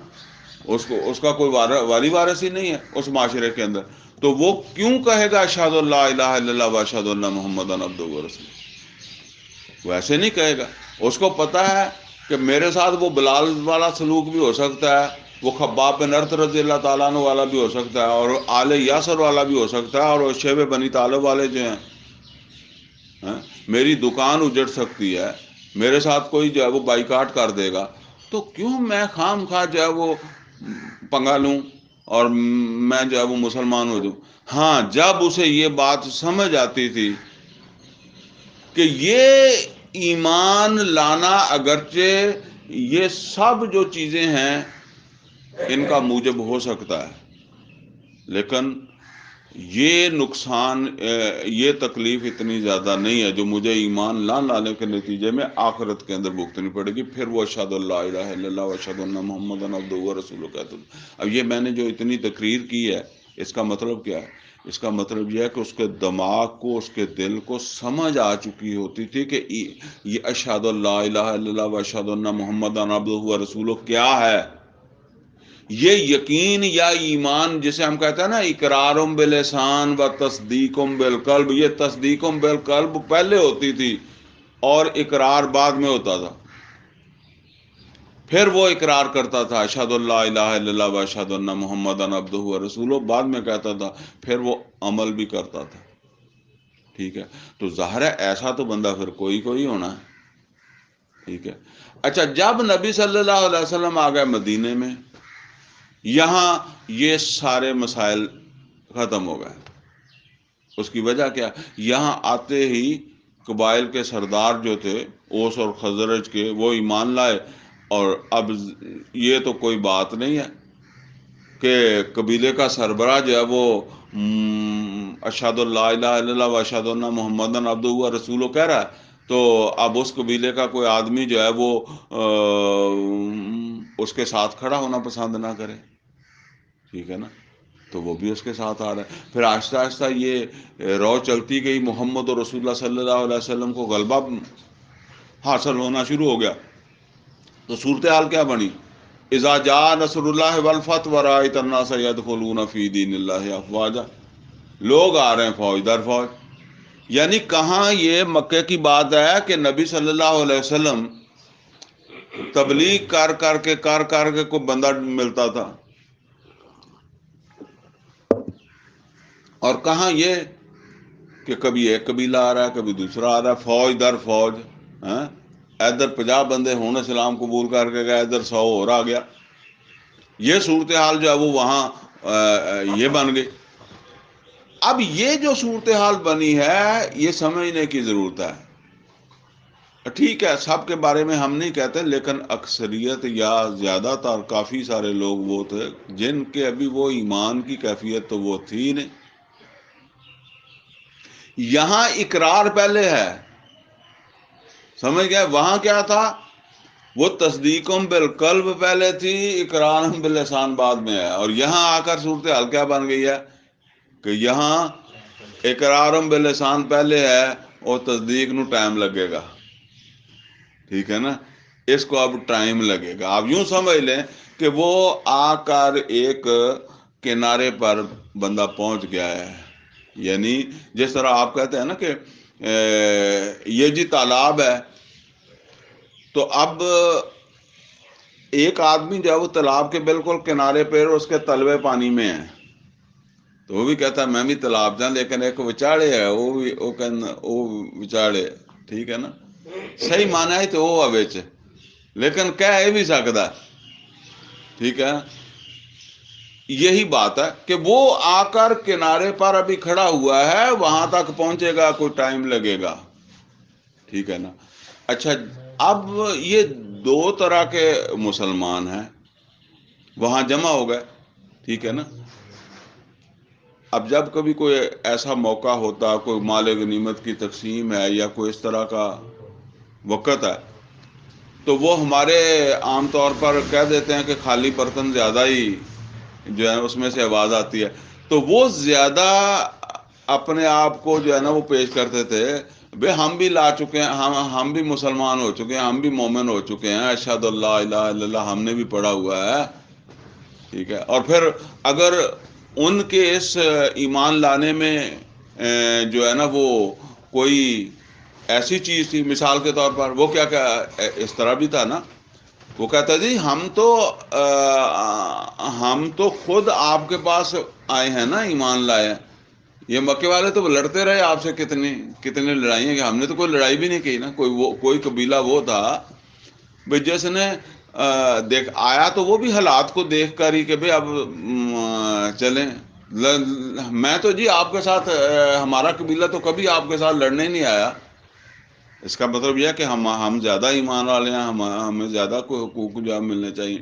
اس کا کوئی والی وارث ہی نہیں ہے اس معاشرے کے اندر، تو وہ کیوں کہے گا اشہد اللہ الہ الا اللہ و اشہد اللہ محمد عبدہ و رسولہ؟ ویسے نہیں کہے گا، اس کو پتا ہے کہ میرے ساتھ وہ بلال والا سلوک بھی ہو سکتا ہے، وہ خباب بن ارت رضی اللہ تعالیٰ عنہ والا بھی ہو سکتا ہے، اور آل یاسر والا بھی ہو سکتا ہے، اور شیب بنی طالب والے جو ہیں، میری دکان اجڑ سکتی ہے، میرے ساتھ کوئی جو ہے وہ بائیکاٹ کر دے گا، تو کیوں میں خام خواہ جو ہے وہ پنگا لوں اور میں جو ہے وہ مسلمان ہو جاؤں؟ ہاں، جب اسے یہ بات سمجھ آتی تھی کہ یہ ایمان لانا اگرچہ یہ سب جو چیزیں ہیں ان کا موجب ہو سکتا ہے، لیکن یہ نقصان، یہ تکلیف اتنی زیادہ نہیں ہے جو مجھے ایمان نہ لانے کے نتیجے میں آخرت کے اندر بھگتنی پڑے گی۔ پھر وہ اشہد اللہ الہ الا اللہ و اشہد ان محمد عبدہ و رسولہ کہتے ہیں۔ اب یہ میں نے جو اتنی تقریر کی ہے، اس کا مطلب کیا ہے؟ اس کا مطلب یہ ہے کہ اس کے دماغ کو، اس کے دل کو سمجھ آ چکی ہوتی تھی کہ یہ اشہد اللہ الہ الا اللہ و اشہد ان محمد عبدہ و رسولہ کیا ہے۔ یہ یقین یا ایمان جسے ہم کہتے ہیں نا اقرارم باللسان و تصدیقم بالقلب، یہ تصدیقم بالقلب پہلے ہوتی تھی اور اقرار بعد میں ہوتا تھا۔ پھر وہ اقرار کرتا تھا اشہد اللہ الہ الا اللہ و اشہد ان محمد عبدہ و رسولہ، بعد میں کہتا تھا، پھر وہ عمل بھی کرتا تھا۔ ٹھیک ہے، تو ظاہر ہے ایسا تو بندہ پھر کوئی ہونا ہے۔ ٹھیک ہے، اچھا، جب نبی صلی اللہ علیہ وسلم آ گئے مدینے میں، یہاں یہ سارے مسائل ختم ہو گئے۔ اس کی وجہ کیا؟ یہاں آتے ہی قبائل کے سردار جو تھے اوس اور خزرج کے، وہ ایمان لائے، اور اب یہ تو کوئی بات نہیں ہے کہ قبیلے کا سربراہ جو ہے وہ اشہد اللہ الہ الا اللہ و اشہد ان محمد عبدہ و رسولہ کہہ رہا ہے، تو اب اس قبیلے کا کوئی آدمی جو ہے وہ اس کے ساتھ کھڑا ہونا پسند نہ کرے۔ ٹھیک ہے نا، تو وہ بھی اس کے ساتھ آ رہا ہے۔ پھر آہستہ آہستہ یہ رو چلتی گئی، محمد رسول اللہ صلی اللہ علیہ وسلم کو غلبہ حاصل ہونا شروع ہو گیا۔ تو صورتحال کیا بنی؟ اذا جاء نصر اللہ والفتح ورأیت الناس يدخلون فی دین اللہ افواجا، لوگ آ رہے ہیں فوج در فوج۔ یعنی کہاں یہ مکے کی بات ہے کہ نبی صلی اللہ علیہ وسلم تبلیغ کر کے کوئی بندہ ملتا تھا، اور کہاں یہ کہ کبھی ایک قبیلہ آ رہا ہے، کبھی دوسرا آ رہا ہے، فوج در فوج۔ ادھر 50 بندے ہوں اسلام قبول کر کے گئے، ادھر 100 اور آ گیا۔ یہ صورتحال جو ہے وہ وہاں یہ بن گئی۔ اب یہ جو صورتحال بنی ہے، یہ سمجھنے کی ضرورت ہے۔ ٹھیک ہے، سب کے بارے میں ہم نہیں کہتے، لیکن اکثریت یا زیادہ تر کافی سارے لوگ وہ تھے جن کے ابھی وہ ایمان کی کیفیت تو وہ تھی نہیں۔ یہاں اقرار پہلے ہے، سمجھ گئے؟ وہاں کیا تھا؟ وہ تصدیقم بالقلب پہلے تھی، اقرارم باللسان بعد میں ہے۔ اور یہاں آ کر صورتحال کیا بن گئی ہے کہ یہاں اقرارم باللسان پہلے ہے اور تصدیق نو ٹائم لگے گا۔ ٹھیک ہے نا، اس کو اب ٹائم لگے گا۔ آپ یوں سمجھ لیں کہ وہ آ کر ایک کنارے پر بندہ پہنچ گیا ہے۔ یعنی جس طرح آپ کہتے ہیں نا کہ یہ جی تالاب ہے، تو اب ایک آدمی جو ہے وہ تالاب کے بالکل کنارے پہ اس کے تلوے پانی میں ہے، تو وہ بھی کہتا ہے میں بھی تالاب جاؤں، لیکن ایک وچاڑے ہے، وہ وچاڑے، ٹھیک ہے نا، صحیح مانا ہے تو وہ بچ، لیکن کہہ بھی سکتا ہے۔ ٹھیک ہے، یہی بات ہے کہ وہ آ کر کنارے پر ابھی کھڑا ہوا ہے، وہاں تک پہنچے گا کوئی ٹائم لگے گا۔ ٹھیک ہے نا، اچھا، اب یہ دو طرح کے مسلمان ہیں، وہاں جمع ہو گئے۔ ٹھیک ہے نا، اب جب کبھی کوئی ایسا موقع ہوتا، کوئی مال غنیمت کی تقسیم ہے یا کوئی اس طرح کا وقت ہے، تو وہ ہمارے عام طور پر کہہ دیتے ہیں کہ خالی برتن زیادہ ہی جو ہے اس میں سے آواز آتی ہے، تو وہ زیادہ اپنے آپ کو جو ہے نا وہ پیش کرتے تھے، بے ہم بھی لا چکے ہیں، ہم بھی مسلمان ہو چکے ہیں، ہم بھی مومن ہو چکے ہیں، اشہد اللہ الہ الا اللہ ہم نے بھی پڑھا ہوا ہے۔ ٹھیک ہے، اور پھر اگر ان کے اس ایمان لانے میں جو ہے نا وہ کوئی ایسی چیز تھی، مثال کے طور پر وہ کیا اس طرح بھی تھا نا وہ کہتا جی ہم تو خود آپ کے پاس آئے ہیں نا، ایمان لائے ہیں. یہ مکے والے تو لڑتے رہے آپ سے، کتنے لڑائیاں، کہ ہم نے تو کوئی لڑائی بھی نہیں کی نا. کوئی قبیلہ وہ تھا بھئی جس نے دیکھ آیا تو وہ بھی حالات کو دیکھ کر ہی کہ بھئی اب چلیں. میں تو جی آپ کے ساتھ، ہمارا قبیلہ تو کبھی آپ کے ساتھ لڑنے نہیں آیا. اس کا مطلب یہ ہے کہ ہم زیادہ ایمان والے ہیں، ہمیں زیادہ کوئی حقوق جو ملنے چاہیے.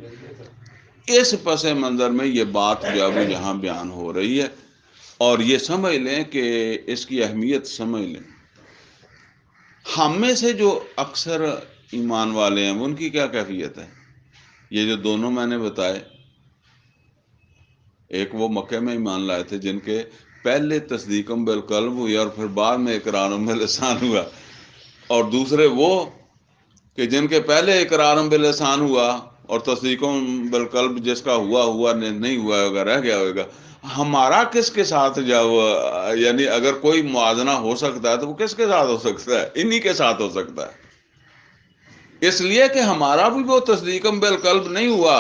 اس پس منظر میں یہ بات جو ہے وہ یہاں بیان ہو رہی ہے. اور یہ سمجھ لیں کہ اس کی اہمیت سمجھ لیں. ہم میں سے جو اکثر ایمان والے ہیں ان کی کیا کیفیت ہے؟ یہ جو دونوں میں نے بتائے، ایک وہ مکے میں ایمان لائے تھے جن کے پہلے تصدیقم بالقلب ہوئی اور پھر بعد میں اقرارم باللسان ہوا، اور دوسرے وہ کہ جن کے پہلے اقرارم باللسان ہوا اور تصدیقم بالقلب جس کا ہوا نہیں ہوا ہوگا، رہ گیا ہوگا. ہمارا کس کے ساتھ یعنی اگر کوئی موازنہ ہو سکتا ہے تو وہ کس کے ساتھ ہو سکتا ہے؟ انہی کے ساتھ ہو سکتا ہے. اس لیے کہ ہمارا بھی وہ تصدیقم بالقلب نہیں ہوا،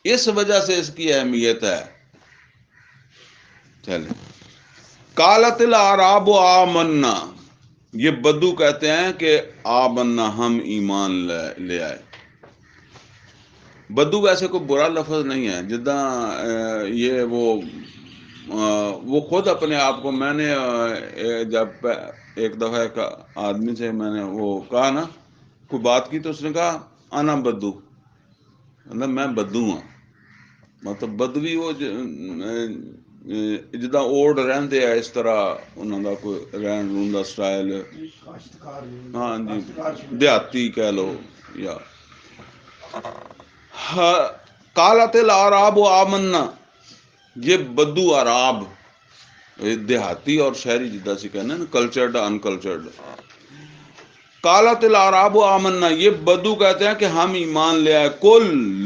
اس وجہ سے اس کی اہمیت ہے. چلیں. قالت الاعراب آمنا، یہ بدو کہتے ہیں کہ آمنا، ہم ایمان لے آئے. بدو ویسے کوئی برا لفظ نہیں ہے، جداں یہ وہ خود اپنے آپ کو، میں نے جب ایک دفعہ ایک آدمی سے میں نے وہ کہا نا، کوئی بات کی تو اس نے کہا انا بدو، مطلب میں بدو ہوں. مطلب بدوی وہ جداں اوڑ رہندے ہیں اس طرح انہوں کا کوئی رہن رہن کا سٹائل. ہاں جی، دیہاتی کہہ لو. یا قالت الاعراب آمنا، یہ بدو عراب، دیہاتی اور شہری جدہ سے کہنا نا، کلچرڈ انکلچرڈ. قالت الاعراب آمنا، یہ بدو کہتے ہیں کہ ہم ایمان لے آئے. قل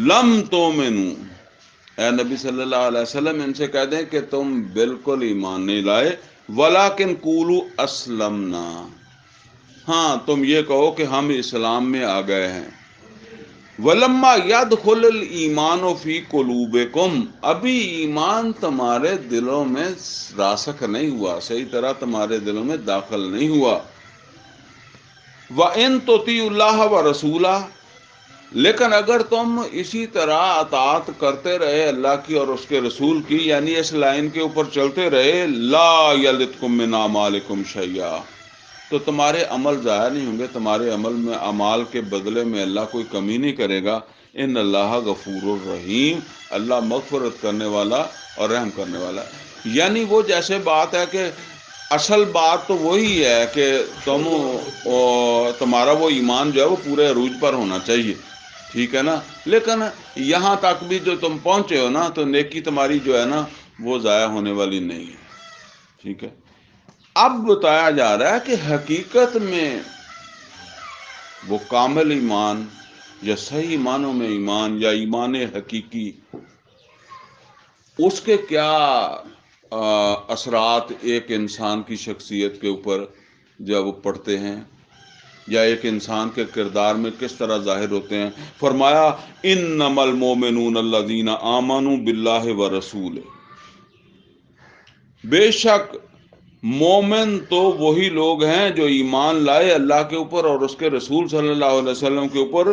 لم تؤمنوا، اے نبی صلی اللہ علیہ وسلم ان سے کہہ دیں کہ تم بالکل ایمان نہیں لائے. ولکن قولوا اسلمنا، ہاں تم یہ کہو کہ ہم اسلام میں آ گئے ہیں. ولما يدخل الایمان فی قلوبکم، ابھی ایمان تمہارے دلوں میں راسخ نہیں ہوا، صحیح طرح تمہارے دلوں میں داخل نہیں ہوا. وَإِن تُطِيعُوا اللَّهَ وَرَسُولَهُ، لیکن اگر تم اسی طرح اطاعت کرتے رہے اللہ کی اور اس کے رسول کی، یعنی اس لائن کے اوپر چلتے رہے، لا یلدکم من اعمالکم شیئا، تو تمہارے عمل ضائع نہیں ہوں گے، تمہارے عمل میں اعمال کے بدلے میں اللہ کوئی کمی نہیں کرے گا. ان اللہ غفور الرحیم، اللہ مغفرت کرنے والا اور رحم کرنے والا. یعنی وہ جیسے بات ہے کہ اصل بات تو وہی ہے کہ تمہارا وہ ایمان جو ہے وہ پورے عروج پر ہونا چاہیے، ٹھیک ہے نا. لیکن یہاں تک بھی جو تم پہنچے ہو نا، تو نیکی تمہاری جو ہے نا وہ ضائع ہونے والی نہیں ہے، ٹھیک ہے. اب بتایا جا رہا ہے کہ حقیقت میں وہ کامل ایمان یا صحیح معنوں میں ایمان یا ایمان حقیقی، اس کے کیا اثرات ایک انسان کی شخصیت کے اوپر جب وہ پڑھتے ہیں، یا ایک انسان کے کردار میں کس طرح ظاہر ہوتے ہیں. فرمایا انما المؤمنون الذین آمنوا باللہ ورسولہ، بے شک مومن تو وہی لوگ ہیں جو ایمان لائے اللہ کے اوپر اور اس کے رسول صلی اللہ علیہ وسلم کے اوپر.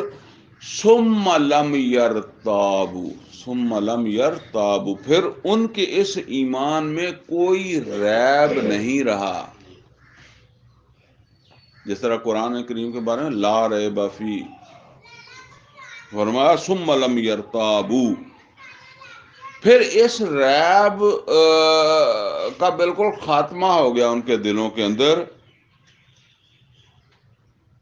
ثم لم یرتابوا، ثم لم یرتابوا، پھر ان کے اس ایمان میں کوئی ریب نہیں رہا. جس طرح قرآن کریم کے بارے میں لا ریب فیہ، فرمایا ثم لم یرتابوا، پھر اس ریب کا بالکل خاتمہ ہو گیا ان کے دلوں کے اندر.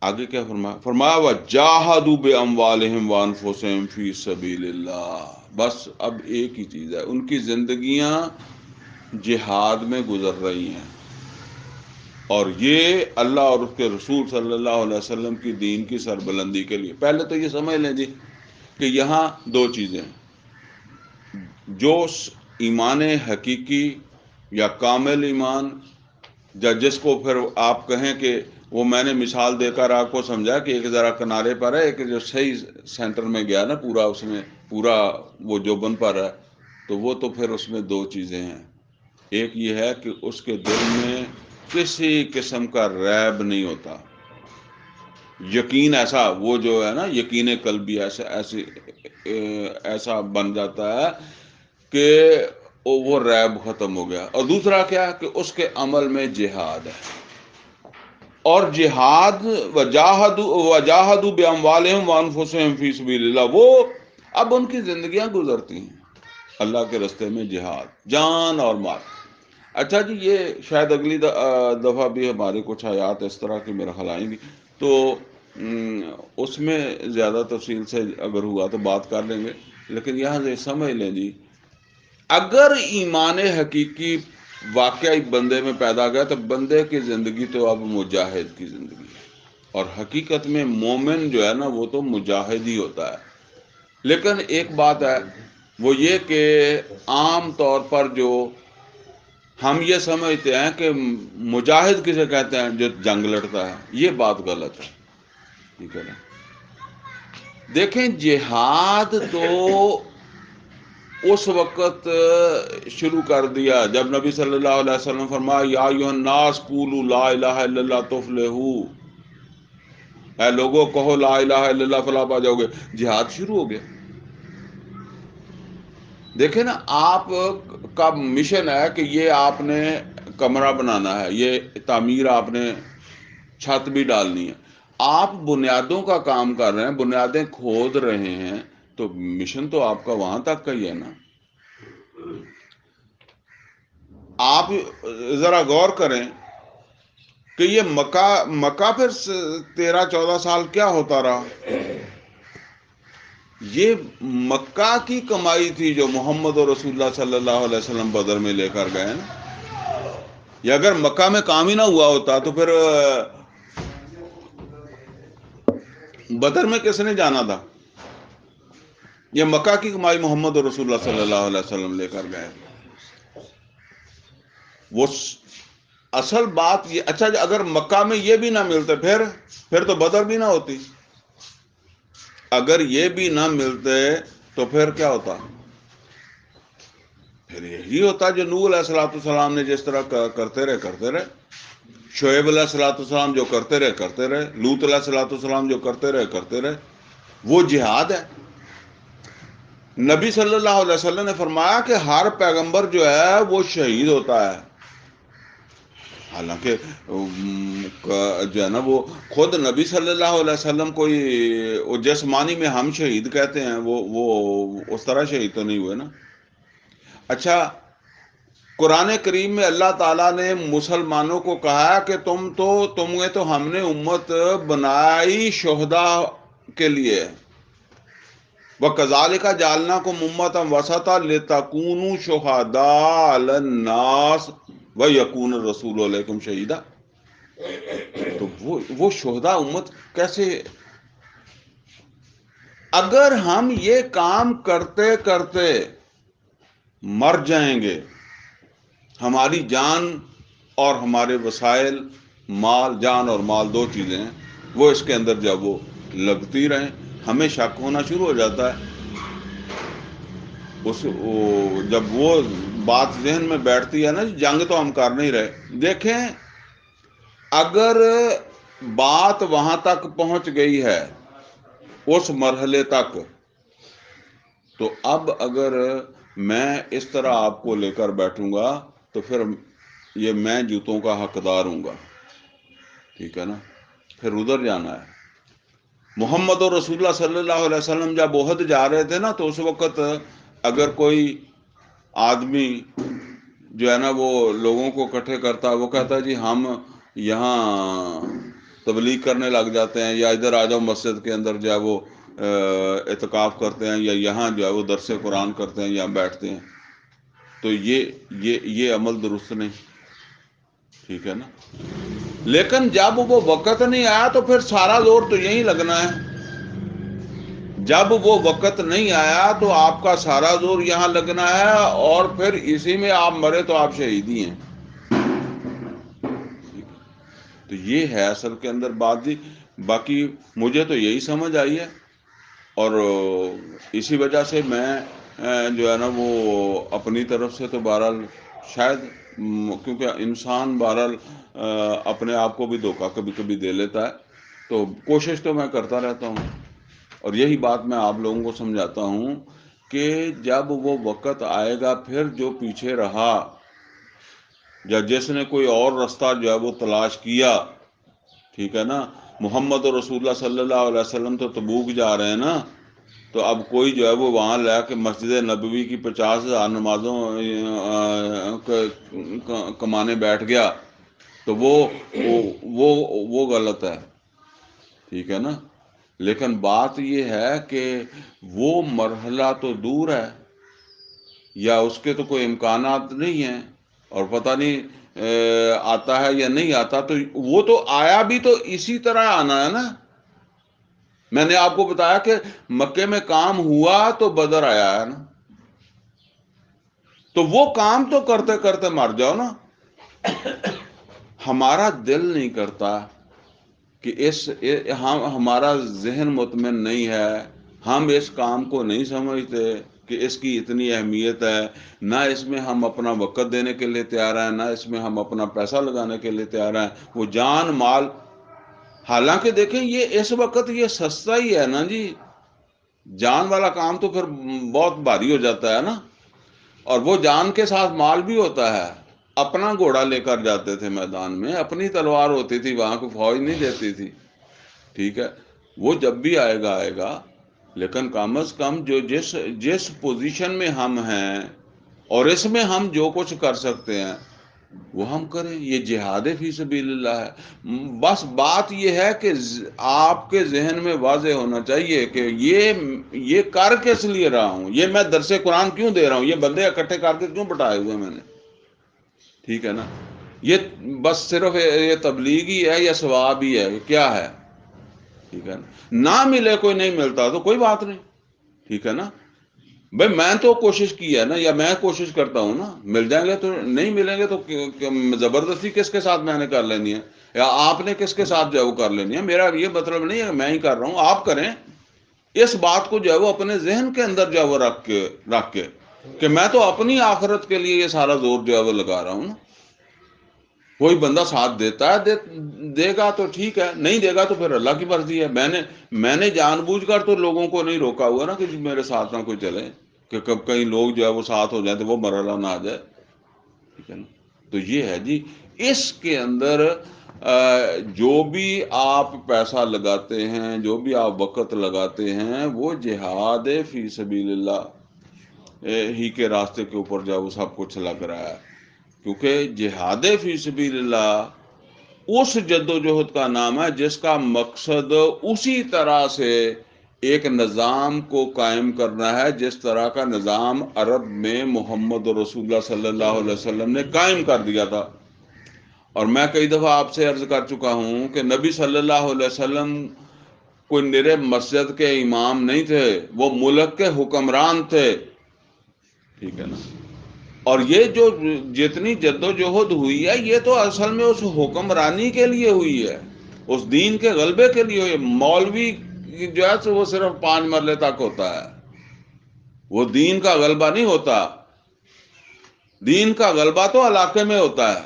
آگے کیا فرمایا؟ فرمایا وَجَاهَدُوا بِأَمْوَالِهِمْ وَأَنفُسِهِمْ فِي سَبِيلِ اللَّهِ، بس اب ایک ہی چیز ہے، ان کی زندگیاں جہاد میں گزر رہی ہیں، اور یہ اللہ اور اس کے رسول صلی اللہ علیہ وسلم کی دین کی سربلندی کے لیے. پہلے تو یہ سمجھ لیں جی کہ یہاں دو چیزیں ہیں، جو ایمان حقیقی یا کامل ایمان، یا جس کو پھر آپ کہیں کہ وہ میں نے مثال دے کر آپ کو سمجھا کہ ایک ذرا کنارے پر ہے، ایک جو صحیح سینٹر میں گیا نا پورا، اس میں پورا وہ جوبن پر ہے، تو وہ تو پھر اس میں دو چیزیں ہیں. ایک یہ ہے کہ اس کے دل میں کسی قسم کا ریب نہیں ہوتا، یقین ایسا، وہ جو ہے نا یقین قلبی ایسا بن جاتا ہے کہ وہ ریب ختم ہو گیا. اور دوسرا کیا کہ اس کے عمل میں جہاد ہے، اور جہاد وجاہدوا باموالہم وانفسہم فی سبیل اللہ، وہ اب ان کی زندگیاں گزرتی ہیں اللہ کے راستے میں، جہاد جان اور مال. اچھا جی، یہ شاید اگلی دفعہ بھی ہمارے کچھ آیات اس طرح کی میرا خیال آئیں گی، تو اس میں زیادہ تفصیل سے اگر ہوا تو بات کر لیں گے. لیکن یہاں سے سمجھ لیں جی، اگر ایمان حقیقی واقعی بندے میں پیدا گیا تو بندے کی زندگی تو اب مجاہد کی زندگی ہے، اور حقیقت میں مومن جو ہے نا وہ تو مجاہد ہی ہوتا ہے. لیکن ایک بات ہے، وہ یہ کہ عام طور پر جو ہم یہ سمجھتے ہیں کہ مجاہد کسے کہتے ہیں جو جنگ لڑتا ہے، یہ بات غلط ہے. ٹھیک ہے نا؟ دیکھیں، جہاد تو اس وقت شروع کر دیا جب نبی صلی اللہ علیہ وسلم فرمایا یا ایھا الناس قولوا لا الہ الا اللہ تفلحوا، اے لوگوں کہو لا الہ الا اللہ فلاح پا جاؤ گے. جہاد شروع ہو گیا. دیکھیں نا، آپ کا مشن ہے کہ یہ آپ نے کمرہ بنانا ہے، یہ تعمیر آپ نے چھت بھی ڈالنی ہے، آپ بنیادوں کا کام کر رہے ہیں، بنیادیں کھود رہے ہیں، تو مشن تو آپ کا وہاں تک کا ہی ہے نا. آپ ذرا غور کریں کہ یہ مکہ پھر 13-14 سال کیا ہوتا رہا. یہ مکہ کی کمائی تھی جو محمد رسول اللہ صلی اللہ علیہ وسلم بدر میں لے کر گئے نا. یہ اگر مکہ میں کام ہی نہ ہوا ہوتا تو پھر بدر میں کس نے جانا تھا؟ یہ مکہ کی کمائی محمد رسول اللہ صلی اللہ علیہ وسلم لے کر گئے. وہ اصل بات یہ، اچھا اگر مکہ میں یہ بھی نہ ملتے پھر تو بدر بھی نہ ہوتی. اگر یہ بھی نہ ملتے تو پھر کیا ہوتا؟ پھر یہی ہوتا جو نوح علیہ السلام نے جس طرح کرتے رہے، شعیب علیہ السلام جو کرتے رہے، لوط علیہ السلام جو کرتے رہے. وہ جہاد ہے. نبی صلی اللہ علیہ وسلم نے فرمایا کہ ہر پیغمبر جو ہے وہ شہید ہوتا ہے. حالانکہ جو ہے نا وہ خود نبی صلی اللہ علیہ وسلم کوئی جسمانی میں ہم شہید کہتے ہیں، وہ اس طرح شہید تو نہیں ہوئے نا. اچھا، قرآن کریم میں اللہ تعالیٰ نے مسلمانوں کو کہا کہ تمہیں تو ہم نے امت بنائی شہداء کے لیے، وَكَذَلِكَ جَعَلْنَاكُمْ أُمَّةً وَسَطًا لِتَكُونُوا شُهَدَاءَ عَلَى النَّاسِ وَيَكُونَ الرَّسُولُ عَلَيْكُمْ شَهِيدًا. تو وہ شہداء امت کیسے؟ اگر ہم یہ کام کرتے کرتے مر جائیں گے، ہماری جان اور ہمارے وسائل، جان اور مال دو چیزیں ہیں، وہ اس کے اندر جب وہ لگتی رہیں، ہمیں شک ہونا شروع ہو جاتا ہے. جب وہ بات ذہن میں بیٹھتی ہے نا، جنگ تو ہم کر نہیں رہے. دیکھیں، اگر بات وہاں تک پہنچ گئی ہے، اس مرحلے تک، تو اب اگر میں اس طرح آپ کو لے کر بیٹھوں گا تو پھر یہ میں جوتوں کا حقدار ہوں گا. ٹھیک ہے نا؟ پھر ادھر جانا ہے. محمد اور رسول اللہ صلی اللہ علیہ وسلم جب احد جا رہے تھے نا، تو اس وقت اگر کوئی آدمی جو ہے نا وہ لوگوں کو اکٹھے کرتا، وہ کہتا جی ہم یہاں تبلیغ کرنے لگ جاتے ہیں، یا ادھر آ جاؤ مسجد کے اندر جو ہے وہ اعتکاف کرتے ہیں، یا یہاں جو ہے وہ درس قرآن کرتے ہیں یا بیٹھتے ہیں، تو یہ عمل درست نہیں. ٹھیک ہے نا؟ لیکن جب وہ وقت نہیں آیا تو پھر سارا زور تو یہیں لگنا ہے. جب وہ وقت نہیں آیا تو آپ کا سارا زور یہاں لگنا ہے، اور پھر اسی میں آپ مرے تو آپ شہید ہی ہیں. تو یہ ہے اصل کے اندر بات جی. باقی مجھے تو یہی سمجھ آئی ہے، اور اسی وجہ سے میں جو ہے نا وہ اپنی طرف سے تو بہرحال شاید کیونکہ انسان بہرحال اپنے آپ کو بھی دھوکہ کبھی کبھی دے لیتا ہے، تو کوشش تو میں کرتا رہتا ہوں. اور یہی بات میں آپ لوگوں کو سمجھاتا ہوں کہ جب وہ وقت آئے گا پھر جو پیچھے رہا یا جس نے کوئی اور راستہ جو ہے وہ تلاش کیا، ٹھیک ہے نا، محمد رسول اللہ صلی اللہ علیہ وسلم تو تبوک جا رہے ہیں نا، تو اب کوئی جو ہے وہ وہاں لے کے مسجد نبوی کی 50,000 نمازوں کمانے بیٹھ گیا تو وہ غلط ہے، ٹھیک ہے نا. لیکن بات یہ ہے کہ وہ مرحلہ تو دور ہے، یا اس کے تو کوئی امکانات نہیں ہیں، اور پتہ نہیں آتا ہے یا نہیں آتا. تو وہ تو آیا بھی تو اسی طرح آنا ہے نا. میں نے آپ کو بتایا کہ مکے میں کام ہوا تو بدر آیا ہے نا، تو وہ کام تو کرتے کرتے مر جاؤ نا. ہمارا دل نہیں کرتا کہ ہمارا ذہن مطمئن نہیں ہے، ہم اس کام کو نہیں سمجھتے کہ اس کی اتنی اہمیت ہے، نہ اس میں ہم اپنا وقت دینے کے لیے تیار ہیں، نہ اس میں ہم اپنا پیسہ لگانے کے لیے تیار ہیں. وہ جان مال، حالانکہ دیکھیں یہ اس وقت یہ سستا ہی ہے نا جی. جان والا کام تو پھر بہت بھاری ہو جاتا ہے نا، اور وہ جان کے ساتھ مال بھی ہوتا ہے. اپنا گھوڑا لے کر جاتے تھے میدان میں، اپنی تلوار ہوتی تھی، وہاں کو فوج نہیں دیتی تھی، ٹھیک ہے. وہ جب بھی آئے گا آئے گا، لیکن کم از کم جو جس پوزیشن میں ہم ہیں اور اس میں ہم جو کچھ کر سکتے ہیں وہ ہم کریں. یہ جہاد فی سبیل اللہ ہے. بس بات یہ ہے کہ آپ کے ذہن میں واضح ہونا چاہیے کہ یہ کر کس لیے رہا ہوں، یہ میں درس قرآن کیوں دے رہا ہوں، یہ بندے اکٹھے کر کے کیوں بٹھائے ہوئے میں نے، ٹھیک ہے نا. یہ بس صرف یہ تبلیغ ہی ہے یا ثواب ہی ہے، کیا ہے، ٹھیک ہے نا. نہ ملے کوئی نہیں ملتا تو کوئی بات نہیں، ٹھیک ہے نا. بھائی میں تو کوشش کی ہے نا، یا میں کوشش کرتا ہوں نا. مل جائیں گے تو نہیں ملیں گے تو زبردستی کس کے ساتھ میں نے کر لینی ہے، یا آپ نے کس کے ساتھ جو ہے وہ کر لینی ہے. میرا یہ مطلب نہیں ہے کہ میں ہی کر رہا ہوں، آپ کریں. اس بات کو جو ہے وہ اپنے ذہن کے اندر جو ہے وہ رکھ کے کہ میں تو اپنی آخرت کے لیے یہ سارا زور جو ہے وہ لگا رہا ہوں نا. کوئی بندہ ساتھ دیتا ہے دے گا تو ٹھیک ہے، نہیں دے گا تو پھر اللہ کی مرضی ہے. میں نے جان بوجھ کر تو لوگوں کو نہیں روکا ہوا نا کہ میرے ساتھ نہ کوئی چلے، کہ کب کئی لوگ جو ہے وہ ساتھ ہو جائیں تو وہ مرحلہ نہ آ جائے، ٹھیک ہے نا. تو یہ ہے جی، اس کے اندر جو بھی آپ پیسہ لگاتے ہیں، جو بھی آپ وقت لگاتے ہیں، وہ جہاد فی سبیل اللہ ہی کے راستے کے اوپر جو ہے وہ سب کچھ لگ رہا ہے. کیونکہ جہاد فی سبیل اللہ اس جد و جہد کا نام ہے جس کا مقصد اسی طرح سے ایک نظام کو قائم کرنا ہے جس طرح کا نظام عرب میں محمد رسول اللہ صلی اللہ علیہ وسلم نے قائم کر دیا تھا. اور میں کئی دفعہ آپ سے عرض کر چکا ہوں کہ نبی صلی اللہ علیہ وسلم کوئی نرے مسجد کے امام نہیں تھے، وہ ملک کے حکمران تھے، ٹھیک ہے نا. اور یہ جو جتنی جد و جہد ہوئی ہے یہ تو اصل میں اس حکمرانی کے لیے ہوئی ہے، اس دین کے غلبے کے لیے ہوئی ہے. مولوی جو ہے وہ صرف 5 مرلے تک ہوتا ہے، وہ دین کا غلبہ نہیں ہوتا. دین کا غلبہ تو علاقے میں ہوتا ہے.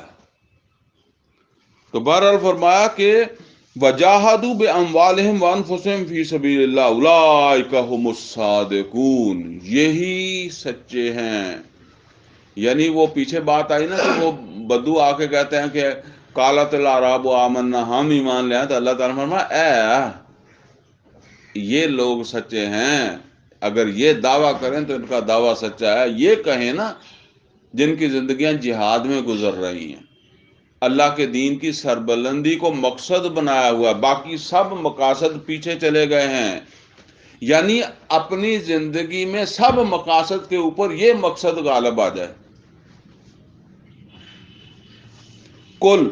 تو بہرحال فرمایا کہ وجاہدوا باموالہم وانفسہم فی سبیل اللہ اولئک ھم الصادقون، یہی سچے ہیں. یعنی وہ پیچھے بات آئی نا کہ وہ بدو آ کے کہتے ہیں کہ قالت الاعراب آمنا، ہم ایمان لے آئے. تو اللہ تعالیٰ فرمایا یہ لوگ سچے ہیں، اگر یہ دعویٰ کریں تو ان کا دعویٰ سچا ہے. یہ کہیں نا جن کی زندگیاں جہاد میں گزر رہی ہیں، اللہ کے دین کی سربلندی کو مقصد بنایا ہوا، باقی سب مقاصد پیچھے چلے گئے ہیں. یعنی اپنی زندگی میں سب مقاصد کے اوپر یہ مقصد غالب آ جائے. کل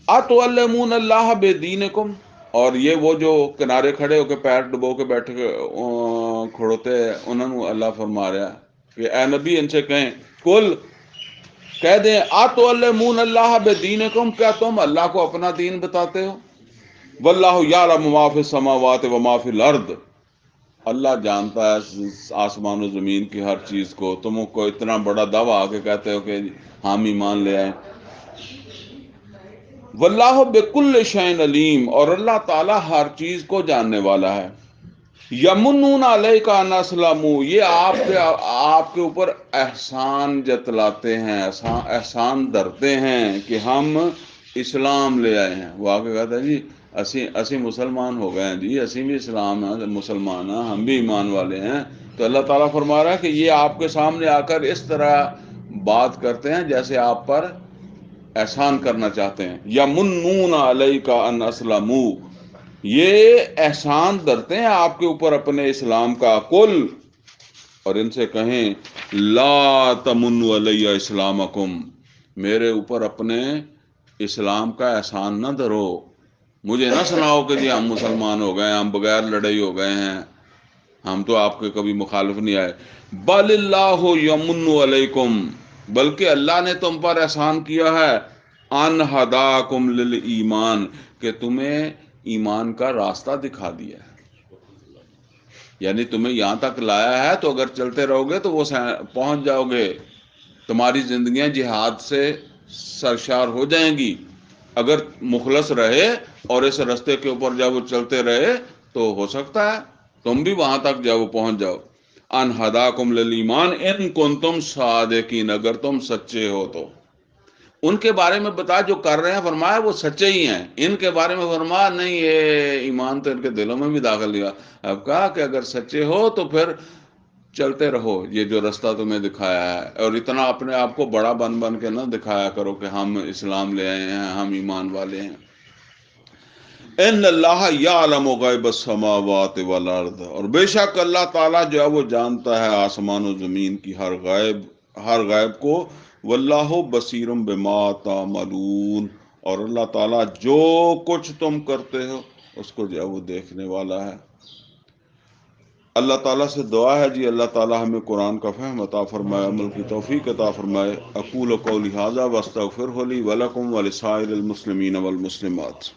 اتعلمون اللہ بدینکم، اور یہ وہ جو کنارے کھڑے ہو کے پیر ڈبو کے بیٹھے کھڑوتے، انہوں نے اللہ فرما رہا ہے کہ اے نبی ان سے کہیں کل کہہ دیں اتعلمون اللہ بدینکم، کیا تم اللہ کو اپنا دین بتاتے ہو؟ واللہ یعلم ما فی السماوات و ما فی الارض، اللہ جانتا ہے آسمان و زمین کی ہر چیز کو، تم کو اتنا بڑا دعویٰ آ کے کہتے ہو کہ ہم ایمان لے آئے۔ واللہ بکل شیء علیم، اور اللہ تعالیٰ ہر چیز کو جاننے والا ہے۔ یمنون علیک ان اسلموا، یہ آپ کے اوپر احسان جتلاتے ہیں، احسان دھرتے ہیں کہ ہم اسلام لے آئے ہیں۔ وہ آ کے کہتا ہے جی اسی مسلمان ہو گئے ہیں، جی اسی بھی اسلام ہیں، مسلمان ہیں، ہم بھی ایمان والے ہیں۔ تو اللہ تعالیٰ فرما رہا ہے کہ یہ آپ کے سامنے آ کر اس طرح بات کرتے ہیں جیسے آپ پر احسان کرنا چاہتے ہیں۔ یمنون علیک ان اسلموا، یہ احسان دھرتے ہیں آپ کے اوپر اپنے اسلام کا۔ قل، اور ان سے کہیں لا تمنوا علی اسلامکم، میرے اوپر اپنے اسلام کا احسان نہ دھرو، مجھے نہ سناؤ کہ جی ہم مسلمان ہو گئے، ہم بغیر لڑائی ہو گئے ہیں، ہم تو آپ کے کبھی مخالف نہیں آئے۔ بل اللہ یمن علیکم، بلکہ اللہ نے تم پر احسان کیا ہے، ان ہداکم للایمان، کہ تمہیں ایمان کا راستہ دکھا دیا ہے، یعنی تمہیں یہاں تک لایا ہے، تو اگر چلتے رہو گے تو وہ پہنچ جاؤ گے، تمہاری زندگیاں جہاد سے سرشار ہو جائیں گی۔ اگر مخلص رہے اور اس رستے کے اوپر جب وہ چلتے رہے تو ہو سکتا ہے تم بھی وہاں تک جب پہنچ جاؤ۔ ان ہداکم للایمان ان کنتم صادقین، اگر تم سچے ہو تو۔ ان کے بارے میں بتا جو کر رہے ہیں، فرمایا وہ سچے ہی ہیں، ان کے بارے میں فرمایا نہیں یہ ایمان تو ان کے دلوں میں بھی داخل ہوا۔ اب کہا کہ اگر سچے ہو تو پھر چلتے رہو یہ جو رستہ تمہیں دکھایا ہے، اور اتنا اپنے آپ کو بڑا بن کے نہ دکھایا کرو کہ ہم اسلام لے آئے ہیں، ہم ایمان والے ہیں۔ ان اللہ یعلم غیب السماوات والارض، اور بے شک اللہ تعالیٰ جو ہے وہ جانتا ہے آسمان و زمین کی ہر غیب کو۔ واللہ بصیر بما تعملون، اور اللہ تعالیٰ جو کچھ تم کرتے ہو اس کو جو ہے وہ دیکھنے والا ہے۔ اللہ تعالیٰ سے دعا ہے جی اللہ تعالیٰ ہمیں قرآن کا فہم عطا فرمائے، عمل کی توفیق عطا فرمائے۔ اقول قولی ھذا واستغفرہ لی ولکم ولسائر المسلمین والمسلمات۔